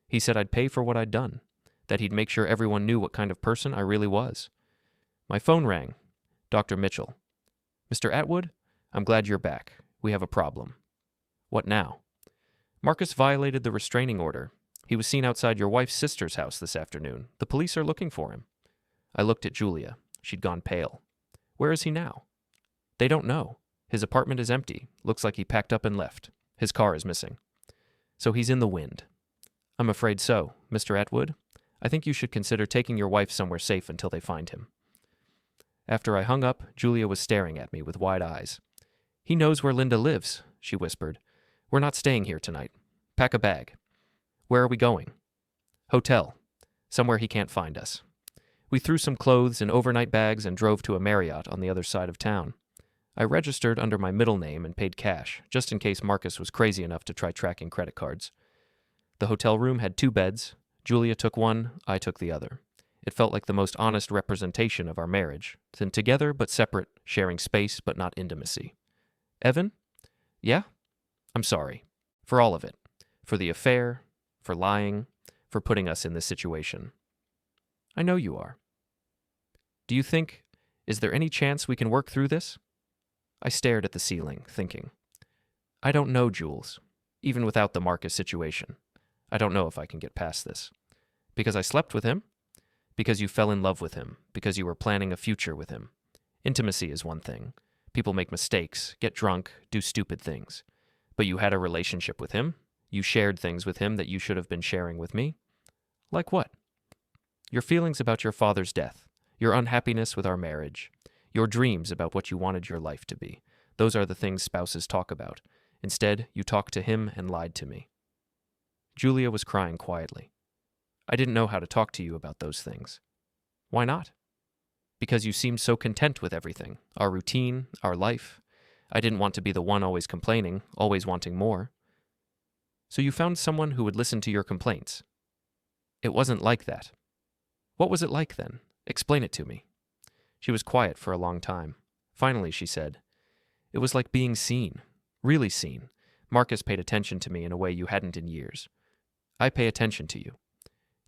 He said I'd pay for what I'd done, that he'd make sure everyone knew what kind of person I really was. My phone rang. Dr. Mitchell. Mr. Atwood, I'm glad you're back. We have a problem. What now? Marcus violated the restraining order. He was seen outside your wife's sister's house this afternoon. The police are looking for him. I looked at Julia. She'd gone pale. Where is he now? They don't know. His apartment is empty. Looks like he packed up and left. His car is missing. So he's in the wind. I'm afraid so, Mr. Atwood. I think you should consider taking your wife somewhere safe until they find him. After I hung up, Julia was staring at me with wide eyes. He knows where Linda lives, she whispered. We're not staying here tonight. Pack a bag. Where are we going? Hotel. Somewhere he can't find us. We threw some clothes in overnight bags and drove to a Marriott on the other side of town. I registered under my middle name and paid cash, just in case Marcus was crazy enough to try tracking credit cards. The hotel room had 2 beds. Julia took one, I took the other. It felt like the most honest representation of our marriage, then together but separate, sharing space but not intimacy. Evan? Yeah? I'm sorry. For all of it. For the affair, for lying, for putting us in this situation. I know you are. Do you think, is there any chance we can work through this? I stared at the ceiling, thinking. I don't know, Jules. Even without the Marcus situation. I don't know if I can get past this. Because I slept with him? Because you fell in love with him? Because you were planning a future with him? Intimacy is one thing. People make mistakes, get drunk, do stupid things. But you had a relationship with him? You shared things with him that you should have been sharing with me? Like what? Your feelings about your father's death, your unhappiness with our marriage, your dreams about what you wanted your life to be. Those are the things spouses talk about. Instead, you talked to him and lied to me. Julia was crying quietly. I didn't know how to talk to you about those things. Why not? Because you seemed so content with everything, our routine, our life. I didn't want to be the one always complaining, always wanting more. So you found someone who would listen to your complaints. It wasn't like that. What was it like then? Explain it to me. She was quiet for a long time. Finally, she said, It was like being seen, really seen. Marcus paid attention to me in a way you hadn't in years. I pay attention to you.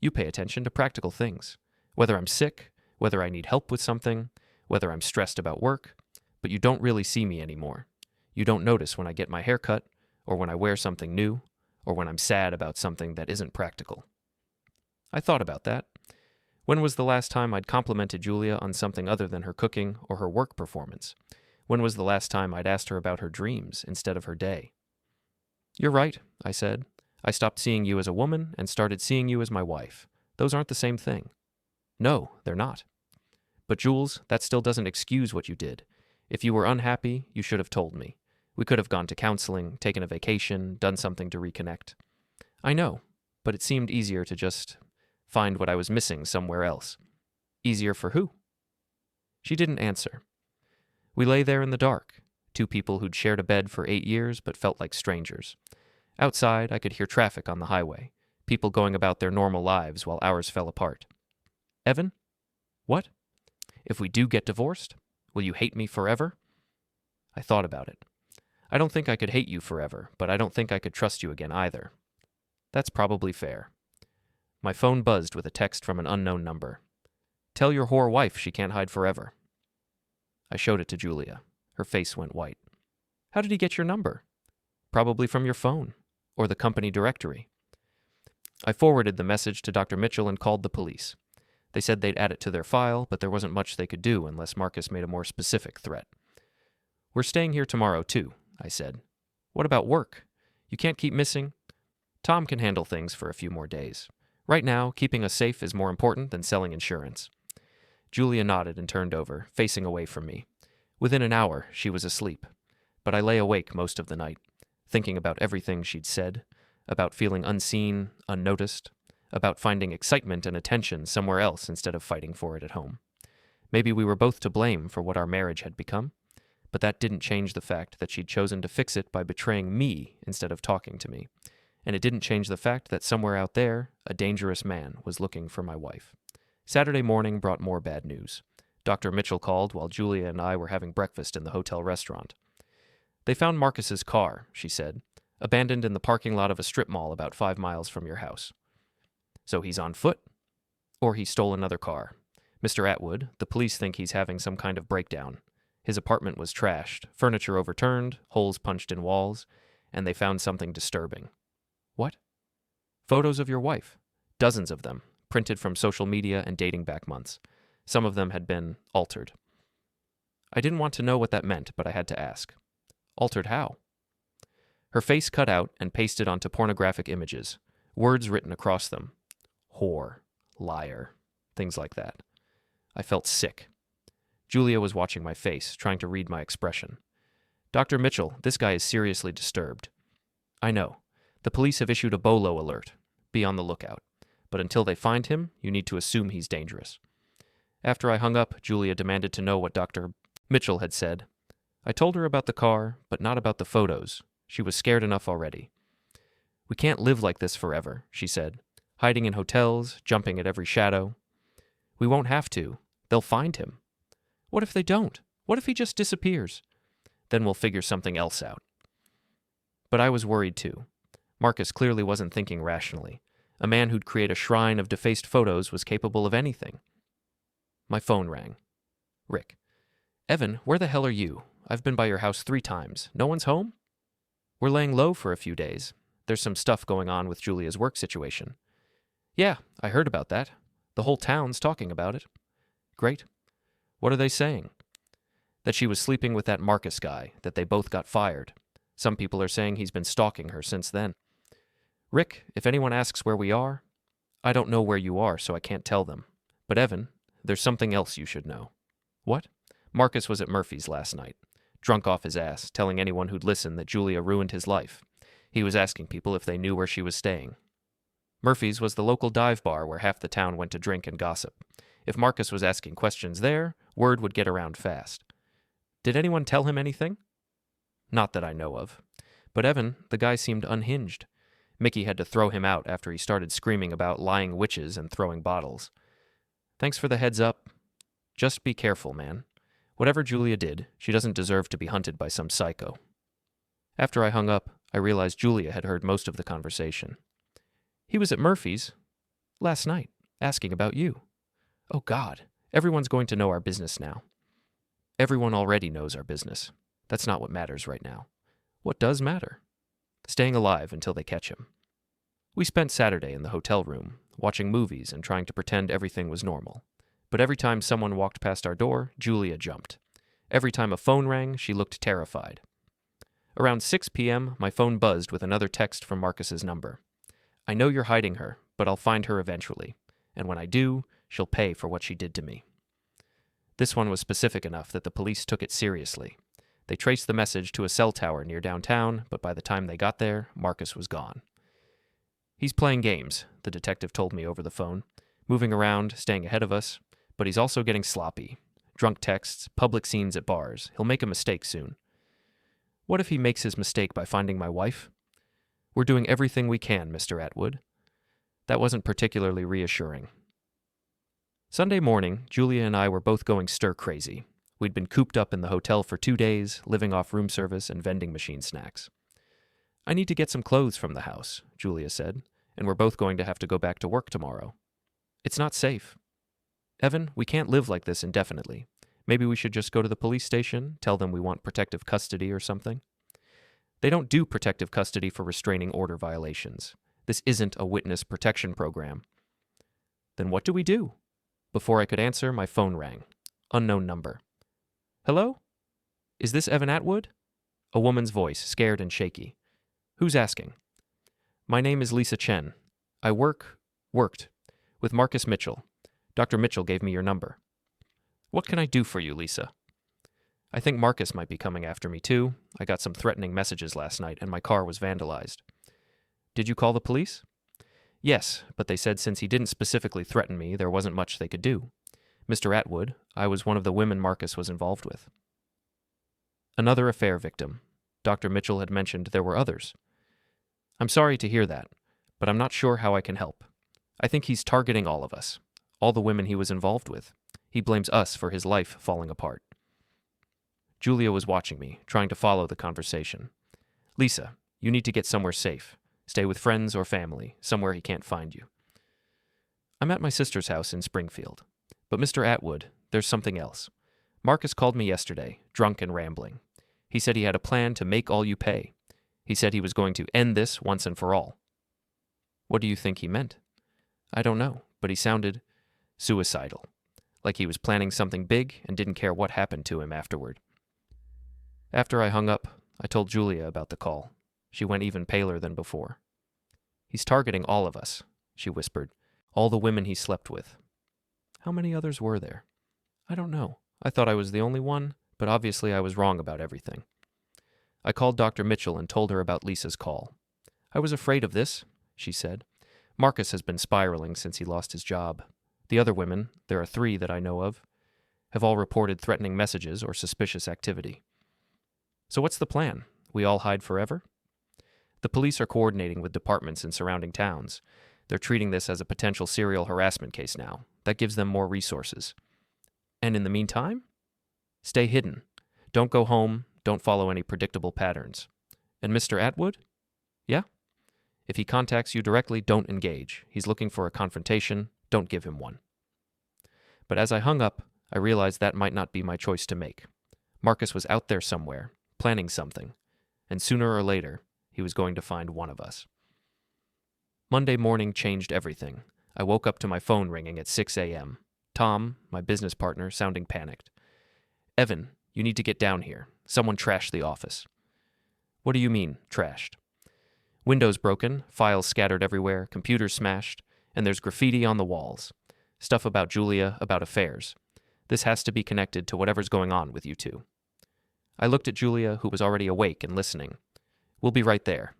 You pay attention to practical things. Whether I'm sick, whether I need help with something, whether I'm stressed about work, but you don't really see me anymore. You don't notice when I get my hair cut, or when I wear something new, or when I'm sad about something that isn't practical. I thought about that. When was the last time I'd complimented Julia on something other than her cooking or her work performance? When was the last time I'd asked her about her dreams instead of her day? You're right, I said. I stopped seeing you as a woman and started seeing you as my wife. Those aren't the same thing. No, they're not. But Jules, that still doesn't excuse what you did. If you were unhappy, you should have told me. We could have gone to counseling, taken a vacation, done something to reconnect. I know, but it seemed easier to just find what I was missing somewhere else. Easier for who? She didn't answer. We lay there in the dark, 2 people who'd shared a bed for 8 years but felt like strangers. Outside, I could hear traffic on the highway, people going about their normal lives while ours fell apart. Evan? What? If we do get divorced, will you hate me forever? I thought about it. I don't think I could hate you forever, but I don't think I could trust you again either. That's probably fair. My phone buzzed with a text from an unknown number. Tell your whore wife she can't hide forever. I showed it to Julia. Her face went white. How did he get your number? Probably from your phone, or the company directory. I forwarded the message to Dr. Mitchell and called the police. They said they'd add it to their file, but there wasn't much they could do unless Marcus made a more specific threat. We're staying here tomorrow, too, I said. What about work? You can't keep missing? Tom can handle things for a few more days. Right now, keeping us safe is more important than selling insurance. Julia nodded and turned over, facing away from me. Within an hour, she was asleep. But I lay awake most of the night, thinking about everything she'd said, about feeling unseen, unnoticed, about finding excitement and attention somewhere else instead of fighting for it at home. Maybe we were both to blame for what our marriage had become, but that didn't change the fact that she'd chosen to fix it by betraying me instead of talking to me. And it didn't change the fact that somewhere out there, a dangerous man was looking for my wife. Saturday morning brought more bad news. Dr. Mitchell called while Julia and I were having breakfast in the hotel restaurant. They found Marcus's car, she said, abandoned in the parking lot of a strip mall about 5 miles from your house. So he's on foot? Or he stole another car. Mr. Atwood, the police think he's having some kind of breakdown. His apartment was trashed, furniture overturned, holes punched in walls, and they found something disturbing. What? Photos of your wife. Dozens of them, printed from social media and dating back months. Some of them had been altered. I didn't want to know what that meant, but I had to ask. Altered how? Her face cut out and pasted onto pornographic images, words written across them. Whore, liar, things like that. I felt sick. Julia was watching my face, trying to read my expression. Dr. Mitchell, this guy is seriously disturbed. I know. The police have issued a BOLO alert. Be on the lookout. But until they find him, you need to assume he's dangerous. After I hung up, Julia demanded to know what Dr. Mitchell had said. I told her about the car, but not about the photos. She was scared enough already. We can't live like this forever, she said, hiding in hotels, jumping at every shadow. We won't have to. They'll find him. What if they don't? What if he just disappears? Then we'll figure something else out. But I was worried too. Marcus clearly wasn't thinking rationally. A man who'd create a shrine of defaced photos was capable of anything. My phone rang. Rick. Evan, where the hell are you? I've been by your house 3 times. No one's home? We're laying low for a few days. There's some stuff going on with Julia's work situation. Yeah, I heard about that. The whole town's talking about it. Great. What are they saying? That she was sleeping with that Marcus guy, that they both got fired. Some people are saying he's been stalking her since then. Rick, if anyone asks where we are, I don't know where you are, so I can't tell them. But Evan, there's something else you should know. What? Marcus was at Murphy's last night, drunk off his ass, telling anyone who'd listen that Julia ruined his life. He was asking people if they knew where she was staying. Murphy's was the local dive bar where half the town went to drink and gossip. If Marcus was asking questions there, word would get around fast. Did anyone tell him anything? Not that I know of. But Evan, the guy seemed unhinged. Mickey had to throw him out after he started screaming about lying witches and throwing bottles. Thanks for the heads up. Just be careful, man. Whatever Julia did, she doesn't deserve to be hunted by some psycho. After I hung up, I realized Julia had heard most of the conversation. He was at Murphy's last night, asking about you. Oh God, everyone's going to know our business now. Everyone already knows our business. That's not what matters right now. What does matter? Staying alive until they catch him. We spent Saturday in the hotel room, watching movies and trying to pretend everything was normal. But every time someone walked past our door, Julia jumped. Every time a phone rang, she looked terrified. Around 6 p.m., my phone buzzed with another text from Marcus's number. I know you're hiding her, but I'll find her eventually. And when I do, she'll pay for what she did to me. This one was specific enough that the police took it seriously. They traced the message to a cell tower near downtown, but by the time they got there, Marcus was gone. He's playing games, the detective told me over the phone, moving around, staying ahead of us, but he's also getting sloppy. Drunk texts, public scenes at bars. He'll make a mistake soon. What if he makes his mistake by finding my wife? We're doing everything we can, Mr. Atwood. That wasn't particularly reassuring. Sunday morning, Julia and I were both going stir-crazy. We'd been cooped up in the hotel for 2 days, living off room service and vending machine snacks. "I need to get some clothes from the house," Julia said, "and we're both going to have to go back to work tomorrow. It's not safe. Evan, we can't live like this indefinitely. Maybe we should just go to the police station, tell them we want protective custody or something." "They don't do protective custody for restraining order violations. This isn't a witness protection program." "Then what do we do?" Before I could answer, my phone rang. Unknown number. "Hello? Is this Evan Atwood?" A woman's voice, scared and shaky. "Who's asking?" "My name is Lisa Chen. I worked with Marcus Mitchell. Dr. Mitchell gave me your number." "What can I do for you, Lisa?" "I think Marcus might be coming after me, too. I got some threatening messages last night, and my car was vandalized." "Did you call the police?" "Yes, but they said since he didn't specifically threaten me, there wasn't much they could do. Mr. Atwood, I was one of the women Marcus was involved with." Another affair victim. Dr. Mitchell had mentioned there were others. "I'm sorry to hear that, but I'm not sure how I can help. I think he's targeting all of us, all the women he was involved with. He blames us for his life falling apart." Julia was watching me, trying to follow the conversation. "Lisa, you need to get somewhere safe. Stay with friends or family, somewhere he can't find you." "I'm at my sister's house in Springfield. But Mr. Atwood, there's something else. Marcus called me yesterday, drunk and rambling. He said he had a plan to make all you pay. He said he was going to end this once and for all." "What do you think he meant?" "I don't know, but he sounded suicidal, like he was planning something big and didn't care what happened to him afterward." After I hung up, I told Julia about the call. She went even paler than before. "He's targeting all of us," she whispered. "All the women he slept with." "How many others were there?" "I don't know. I thought I was the only one, but obviously I was wrong about everything." I called Dr. Mitchell and told her about Lisa's call. "I was afraid of this," she said. "Marcus has been spiraling since he lost his job. The other women, there are 3 that I know of, have all reported threatening messages or suspicious activity." "So what's the plan? We all hide forever?" "The police are coordinating with departments in surrounding towns. They're treating this as a potential serial harassment case now. That gives them more resources." "And in the meantime?" "Stay hidden. Don't go home. Don't follow any predictable patterns." "And Mr. Atwood?" "Yeah? If he contacts you directly, don't engage. He's looking for a confrontation. Don't give him one." But as I hung up, I realized that might not be my choice to make. Marcus was out there somewhere, planning something, and sooner or later, he was going to find one of us. Monday morning changed everything. I woke up to my phone ringing at 6 a.m. Tom, my business partner, sounding panicked. "Evan, you need to get down here. Someone trashed the office." "What do you mean, trashed?" "Windows broken, files scattered everywhere, computers smashed, and there's graffiti on the walls. Stuff about Julia, about affairs. This has to be connected to whatever's going on with you two." I looked at Julia, who was already awake and listening. "We'll be right there."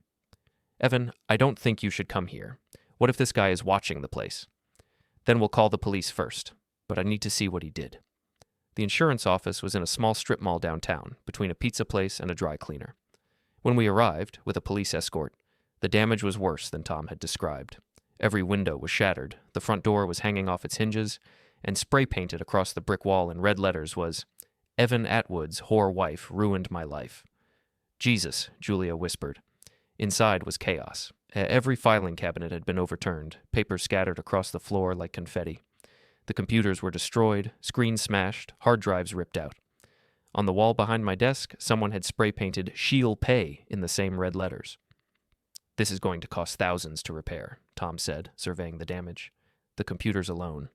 "Evan, I don't think you should come here. What if this guy is watching the place?" "Then we'll call the police first, but I need to see what he did." The insurance office was in a small strip mall downtown, between a pizza place and a dry cleaner. When we arrived, with a police escort, the damage was worse than Tom had described. Every window was shattered, the front door was hanging off its hinges, and spray-painted across the brick wall in red letters was, "Evan Atwood's whore wife ruined my life." "Jesus," Julia whispered. Inside was chaos. Every filing cabinet had been overturned, papers scattered across the floor like confetti. The computers were destroyed, screens smashed, hard drives ripped out. On the wall behind my desk, someone had spray-painted "She'll pay" in the same red letters. "This is going to cost thousands to repair," Tom said, surveying the damage. "The computers alone."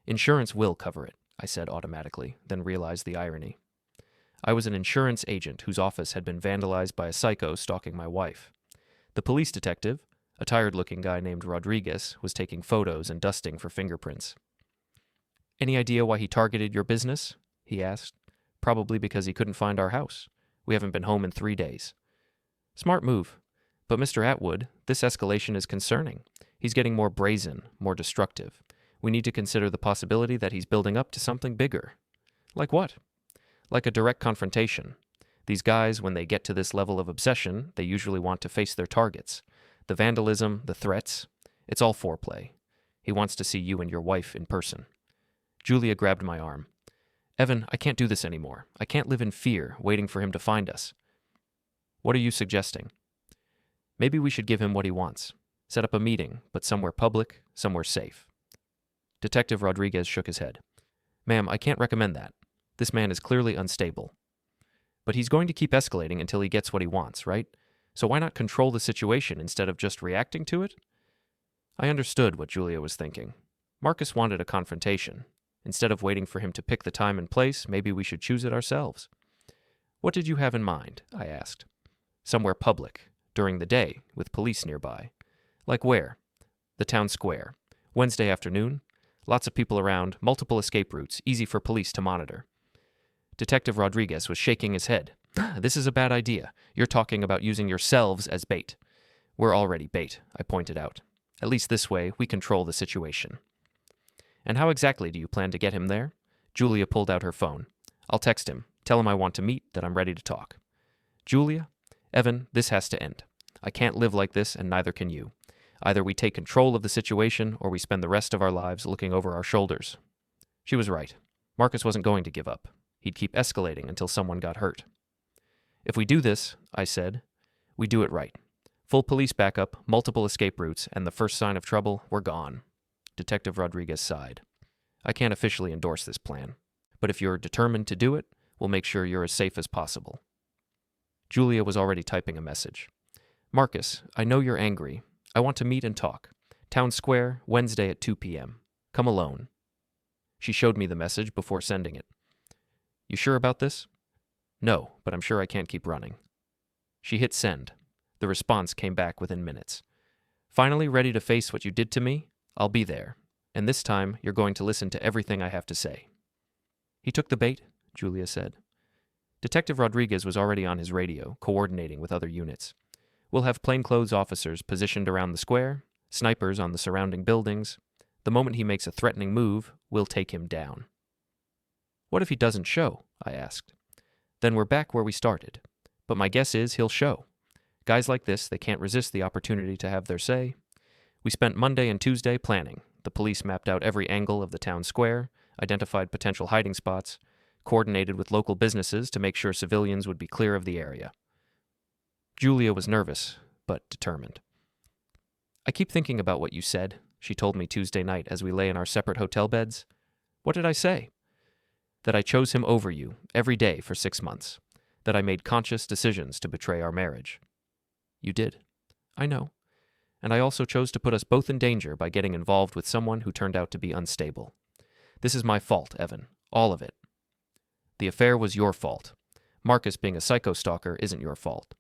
"Insurance will cover it," I said automatically, then realized the irony. I was an insurance agent whose office had been vandalized by a psycho stalking my wife. The police detective, a tired-looking guy named Rodriguez, was taking photos and dusting for fingerprints. "Any idea why he targeted your business?" he asked. "Probably because he couldn't find our house. We haven't been home in 3 days." "Smart move. But Mr. Atwood, this escalation is concerning. He's getting more brazen, more destructive. We need to consider the possibility that he's building up to something bigger." "Like what?" "Like a direct confrontation. These guys, when they get to this level of obsession, they usually want to face their targets. The vandalism, the threats. It's all foreplay. He wants to see you and your wife in person. Julia grabbed my arm. Evan, I can't do this anymore. I can't live in fear, waiting for him to find us. What are you suggesting? Maybe we should give him what he wants. Set up a meeting, but somewhere public, somewhere safe. Detective Rodriguez shook his head. Ma'am, I can't recommend that. This man is clearly unstable. But he's going to keep escalating until he gets what he wants, right? So why not control the situation instead of just reacting to it? I understood what Julia was thinking. Marcus wanted a confrontation. Instead of waiting for him to pick the time and place, maybe we should choose it ourselves. What did you have in mind? I asked. Somewhere public, during the day, with police nearby. Like where? The town square. Wednesday afternoon. Lots of people around, multiple escape routes, easy for police to monitor. Detective Rodriguez was shaking his head. This is a bad idea. You're talking about using yourselves as bait. We're already bait, I pointed out. At least this way, we control the situation. And how exactly do you plan to get him there? Julia pulled out her phone. I'll text him. Tell him I want to meet, that I'm ready to talk. Julia? Evan, this has to end. I can't live like this, and neither can you. Either we take control of the situation, or we spend the rest of our lives looking over our shoulders. She was right. Marcus wasn't going to give up. He'd keep escalating until someone got hurt. If we do this, I said, we do it right. Full police backup, multiple escape routes, and the first sign of trouble, we're gone. Detective Rodriguez sighed. I can't officially endorse this plan, but if you're determined to do it, we'll make sure you're as safe as possible. Julia was already typing a message. Marcus, I know you're angry. I want to meet and talk. Town Square, Wednesday at 2 p.m. Come alone. She showed me the message before sending it. You sure about this? No, but I'm sure I can't keep running. She hit send. The response came back within minutes. Finally ready to face what you did to me? I'll be there. And this time, you're going to listen to everything I have to say. He took the bait, Julia said. Detective Rodriguez was already on his radio, coordinating with other units. We'll have plainclothes officers positioned around the square, snipers on the surrounding buildings. The moment he makes a threatening move, we'll take him down. What if he doesn't show? I asked. Then we're back where we started. But my guess is he'll show. Guys like this, they can't resist the opportunity to have their say. We spent Monday and Tuesday planning. The police mapped out every angle of the town square, identified potential hiding spots, coordinated with local businesses to make sure civilians would be clear of the area. Julia was nervous, but determined. I keep thinking about what you said, she told me Tuesday night as we lay in our separate hotel beds. What did I say? That I chose him over you every day for 6 months. That I made conscious decisions to betray our marriage. You did. I know. And I also chose to put us both in danger by getting involved with someone who turned out to be unstable. This is my fault, Evan. All of it. The affair was your fault. Marcus being a psycho-stalker isn't your fault.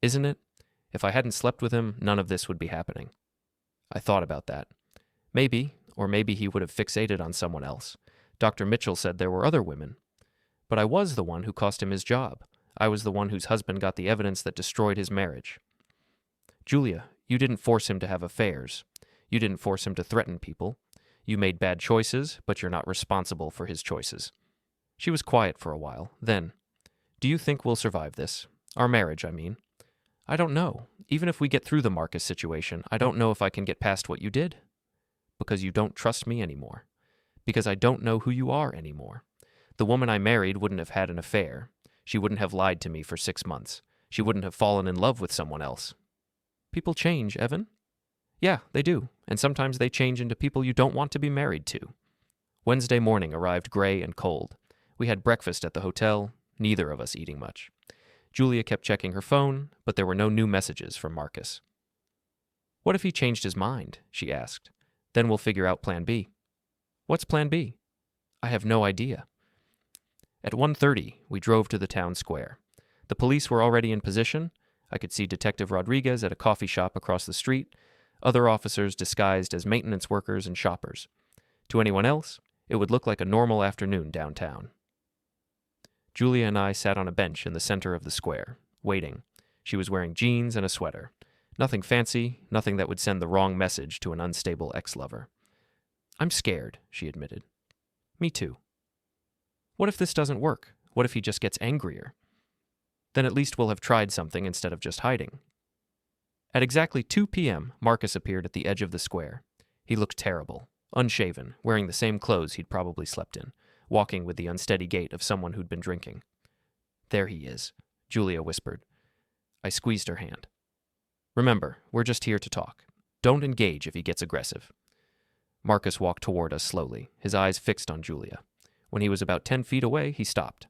Isn't it? If I hadn't slept with him, none of this would be happening. I thought about that. Maybe, or maybe he would have fixated on someone else. Dr. Mitchell said there were other women. But I was the one who cost him his job. I was the one whose husband got the evidence that destroyed his marriage. Julia, you didn't force him to have affairs. You didn't force him to threaten people. You made bad choices, but you're not responsible for his choices. She was quiet for a while. Then, do you think we'll survive this? Our marriage, I mean. I don't know. Even if we get through the Marcus situation, I don't know if I can get past what you did. Because you don't trust me anymore. Because I don't know who you are anymore. The woman I married wouldn't have had an affair. She wouldn't have lied to me for 6 months. She wouldn't have fallen in love with someone else. People change, Evan. Yeah, they do. And sometimes they change into people you don't want to be married to. Wednesday morning arrived gray and cold. We had breakfast at the hotel, neither of us eating much. Julia kept checking her phone, but there were no new messages from Marcus. What if he changed his mind? She asked. Then we'll figure out Plan B. What's Plan B? I have no idea. At 1:30, we drove to the town square. The police were already in position. I could see Detective Rodriguez at a coffee shop across the street, other officers disguised as maintenance workers and shoppers. To anyone else, it would look like a normal afternoon downtown. Julia and I sat on a bench in the center of the square, waiting. She was wearing jeans and a sweater. Nothing fancy, nothing that would send the wrong message to an unstable ex-lover. I'm scared, she admitted. Me too. What if this doesn't work? What if he just gets angrier? Then at least we'll have tried something instead of just hiding. At exactly 2 p.m., Marcus appeared at the edge of the square. He looked terrible, unshaven, wearing the same clothes he'd probably slept in, walking with the unsteady gait of someone who'd been drinking. "There he is," Julia whispered. I squeezed her hand. "Remember, we're just here to talk. Don't engage if he gets aggressive." Marcus walked toward us slowly, his eyes fixed on Julia. When he was about 10 feet away, he stopped.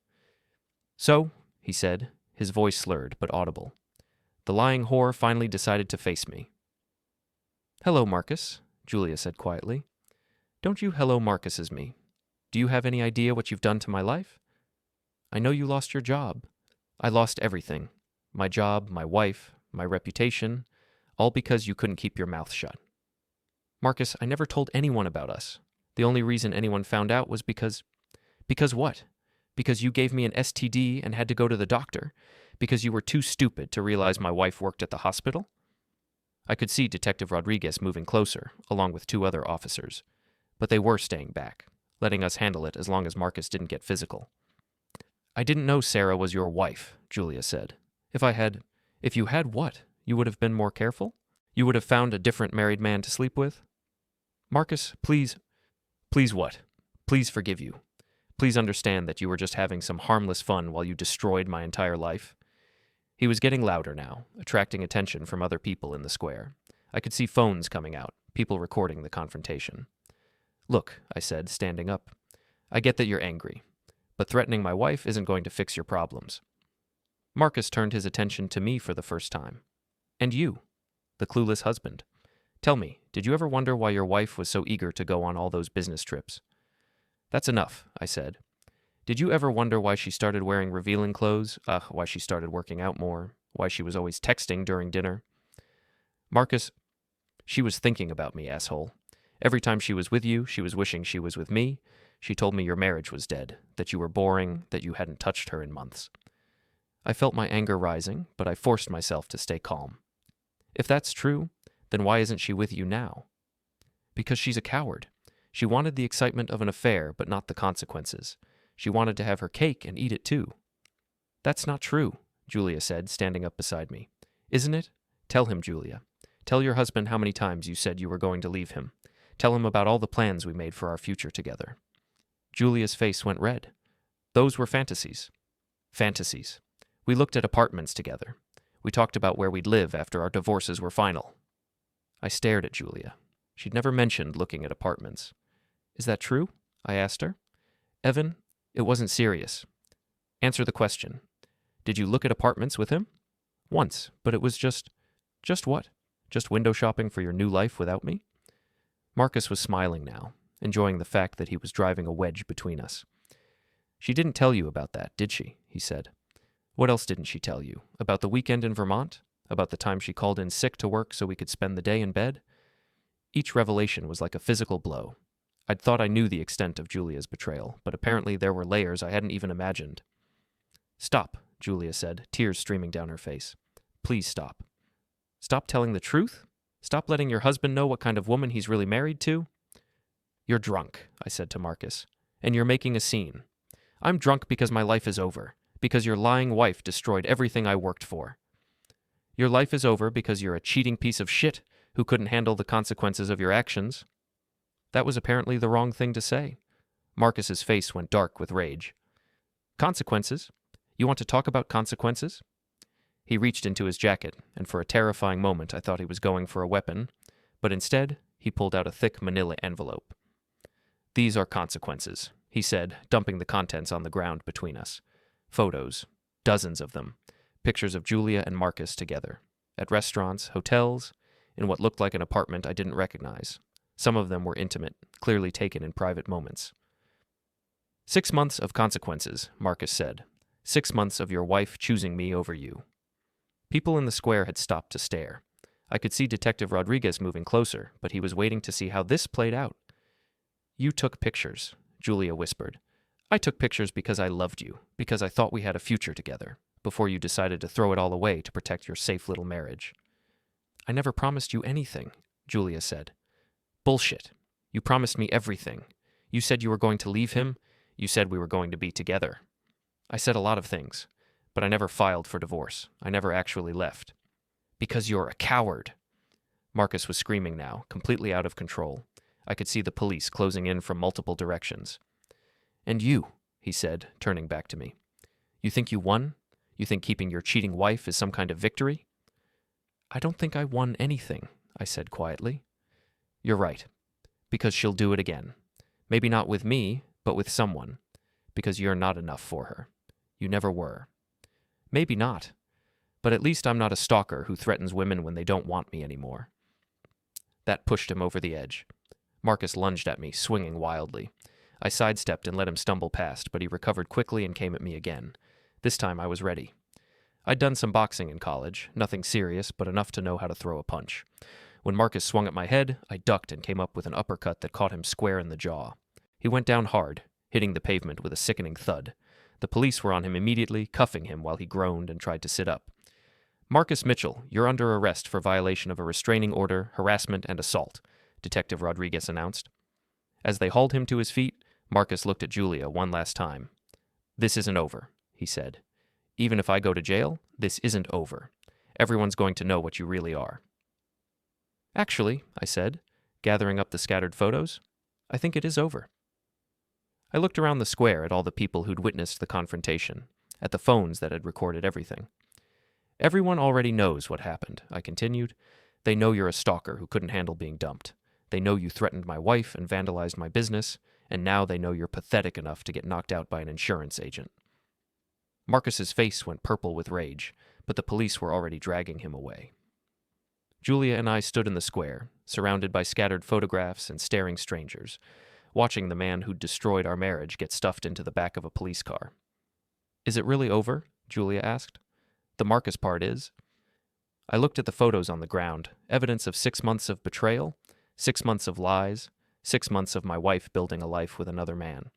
"So," he said, his voice slurred but audible, "the lying whore finally decided to face me." "Hello, Marcus," Julia said quietly. "Don't you hello Marcuses me. Do you have any idea what you've done to my life? I know you lost your job. I lost everything. My job, my wife, my reputation, all because you couldn't keep your mouth shut. Marcus, I never told anyone about us. The only reason anyone found out was because... Because what? Because you gave me an STD and had to go to the doctor? Because you were too stupid to realize my wife worked at the hospital?" I could see Detective Rodriguez moving closer, along with 2 other officers. But they were staying back, letting us handle it as long as Marcus didn't get physical. "I didn't know Sarah was your wife," Julia said. If you had what? You would have been more careful? You would have found a different married man to sleep with? Marcus, please. Please what? Please forgive you. Please understand that you were just having some harmless fun while you destroyed my entire life." He was getting louder now, attracting attention from other people in the square. I could see phones coming out, people recording the confrontation. "Look," I said, standing up. "I get that you're angry, but threatening my wife isn't going to fix your problems." Marcus turned his attention to me for the first time. "And you, the clueless husband. Tell me, did you ever wonder why your wife was so eager to go on all those business trips?" "That's enough," I said. "Did you ever wonder why she started wearing revealing clothes? Why she started working out more? Why she was always texting during dinner?" "Marcus, she was thinking about me, asshole. Every time she was with you, she was wishing she was with me. She told me your marriage was dead, that you were boring, that you hadn't touched her in months." I felt my anger rising, but I forced myself to stay calm. "If that's true, then why isn't she with you now?" "Because she's a coward. She wanted the excitement of an affair, but not the consequences. She wanted to have her cake and eat it too." "That's not true," Julia said, standing up beside me. "Isn't it? Tell him, Julia. Tell your husband how many times you said you were going to leave him. Tell him about all the plans we made for our future together." Julia's face went red. "Those were fantasies." "Fantasies. We looked at apartments together. We talked about where we'd live after our divorces were final." I stared at Julia. She'd never mentioned looking at apartments. "Is that true?" I asked her. "Evan, it wasn't serious. Answer the question. Did you look at apartments with him?" "Once, but it was just..." "Just what? Just window shopping for your new life without me?" Marcus was smiling now, enjoying the fact that he was driving a wedge between us. "She didn't tell you about that, did she?" he said. "What else didn't she tell you? About the weekend in Vermont? About the time she called in sick to work so we could spend the day in bed?" Each revelation was like a physical blow. I'd thought I knew the extent of Julia's betrayal, but apparently there were layers I hadn't even imagined. "Stop," Julia said, tears streaming down her face. "Please stop." "Stop telling the truth? Stop letting your husband know what kind of woman he's really married to?" "You're drunk," I said to Marcus, "and you're making a scene. I'm drunk because my life is over, because your lying wife destroyed everything I worked for. Your life is over because you're a cheating piece of shit who couldn't handle the consequences of your actions." That was apparently the wrong thing to say. Marcus's face went dark with rage. "Consequences? You want to talk about consequences?" He reached into his jacket, and for a terrifying moment I thought he was going for a weapon, but instead he pulled out a thick manila envelope. "These are consequences," he said, dumping the contents on the ground between us. Photos, dozens of them, pictures of Julia and Marcus together, at restaurants, hotels, in what looked like an apartment I didn't recognize. Some of them were intimate, clearly taken in private moments. 6 months of consequences, Marcus said. 6 months of your wife choosing me over you." People in the square had stopped to stare. I could see Detective Rodriguez moving closer, but he was waiting to see how this played out. "You took pictures," Julia whispered. "I took pictures because I loved you, because I thought we had a future together, before you decided to throw it all away to protect your safe little marriage." "I never promised you anything," Julia said. "Bullshit. You promised me everything. You said you were going to leave him. You said we were going to be together. I said a lot of things, but I never filed for divorce. I never actually left." Because you're a coward. Marcus was screaming now, completely out of control. I could see the police closing in from multiple directions. And you, he said, turning back to me. You think you won? You think keeping your cheating wife is some kind of victory? I don't think I won anything, I said quietly. You're right. Because she'll do it again. Maybe not with me, but with someone. Because you're not enough for her. You never were. Maybe not. But at least I'm not a stalker who threatens women when they don't want me anymore. That pushed him over the edge. Marcus lunged at me, swinging wildly. I sidestepped and let him stumble past, but he recovered quickly and came at me again. This time I was ready. I'd done some boxing in college, nothing serious, but enough to know how to throw a punch. When Marcus swung at my head, I ducked and came up with an uppercut that caught him square in the jaw. He went down hard, hitting the pavement with a sickening thud. The police were on him immediately, cuffing him while he groaned and tried to sit up. Marcus Mitchell, you're under arrest for violation of a restraining order, harassment, and assault, Detective Rodriguez announced. As they hauled him to his feet, Marcus looked at Julia one last time. This isn't over, he said. Even if I go to jail, this isn't over. Everyone's going to know what you really are. Actually, I said, gathering up the scattered photos, I think it is over. I looked around the square at all the people who'd witnessed the confrontation, at the phones that had recorded everything. Everyone already knows what happened, I continued. They know you're a stalker who couldn't handle being dumped. They know you threatened my wife and vandalized my business, and now they know you're pathetic enough to get knocked out by an insurance agent. Marcus's face went purple with rage, but the police were already dragging him away. Julia and I stood in the square, surrounded by scattered photographs and staring strangers, watching the man who'd destroyed our marriage get stuffed into the back of a police car. Is it really over? Julia asked. The Marcus part is. I looked at the photos on the ground, evidence of 6 months of betrayal, 6 months of lies, 6 months of my wife building a life with another man.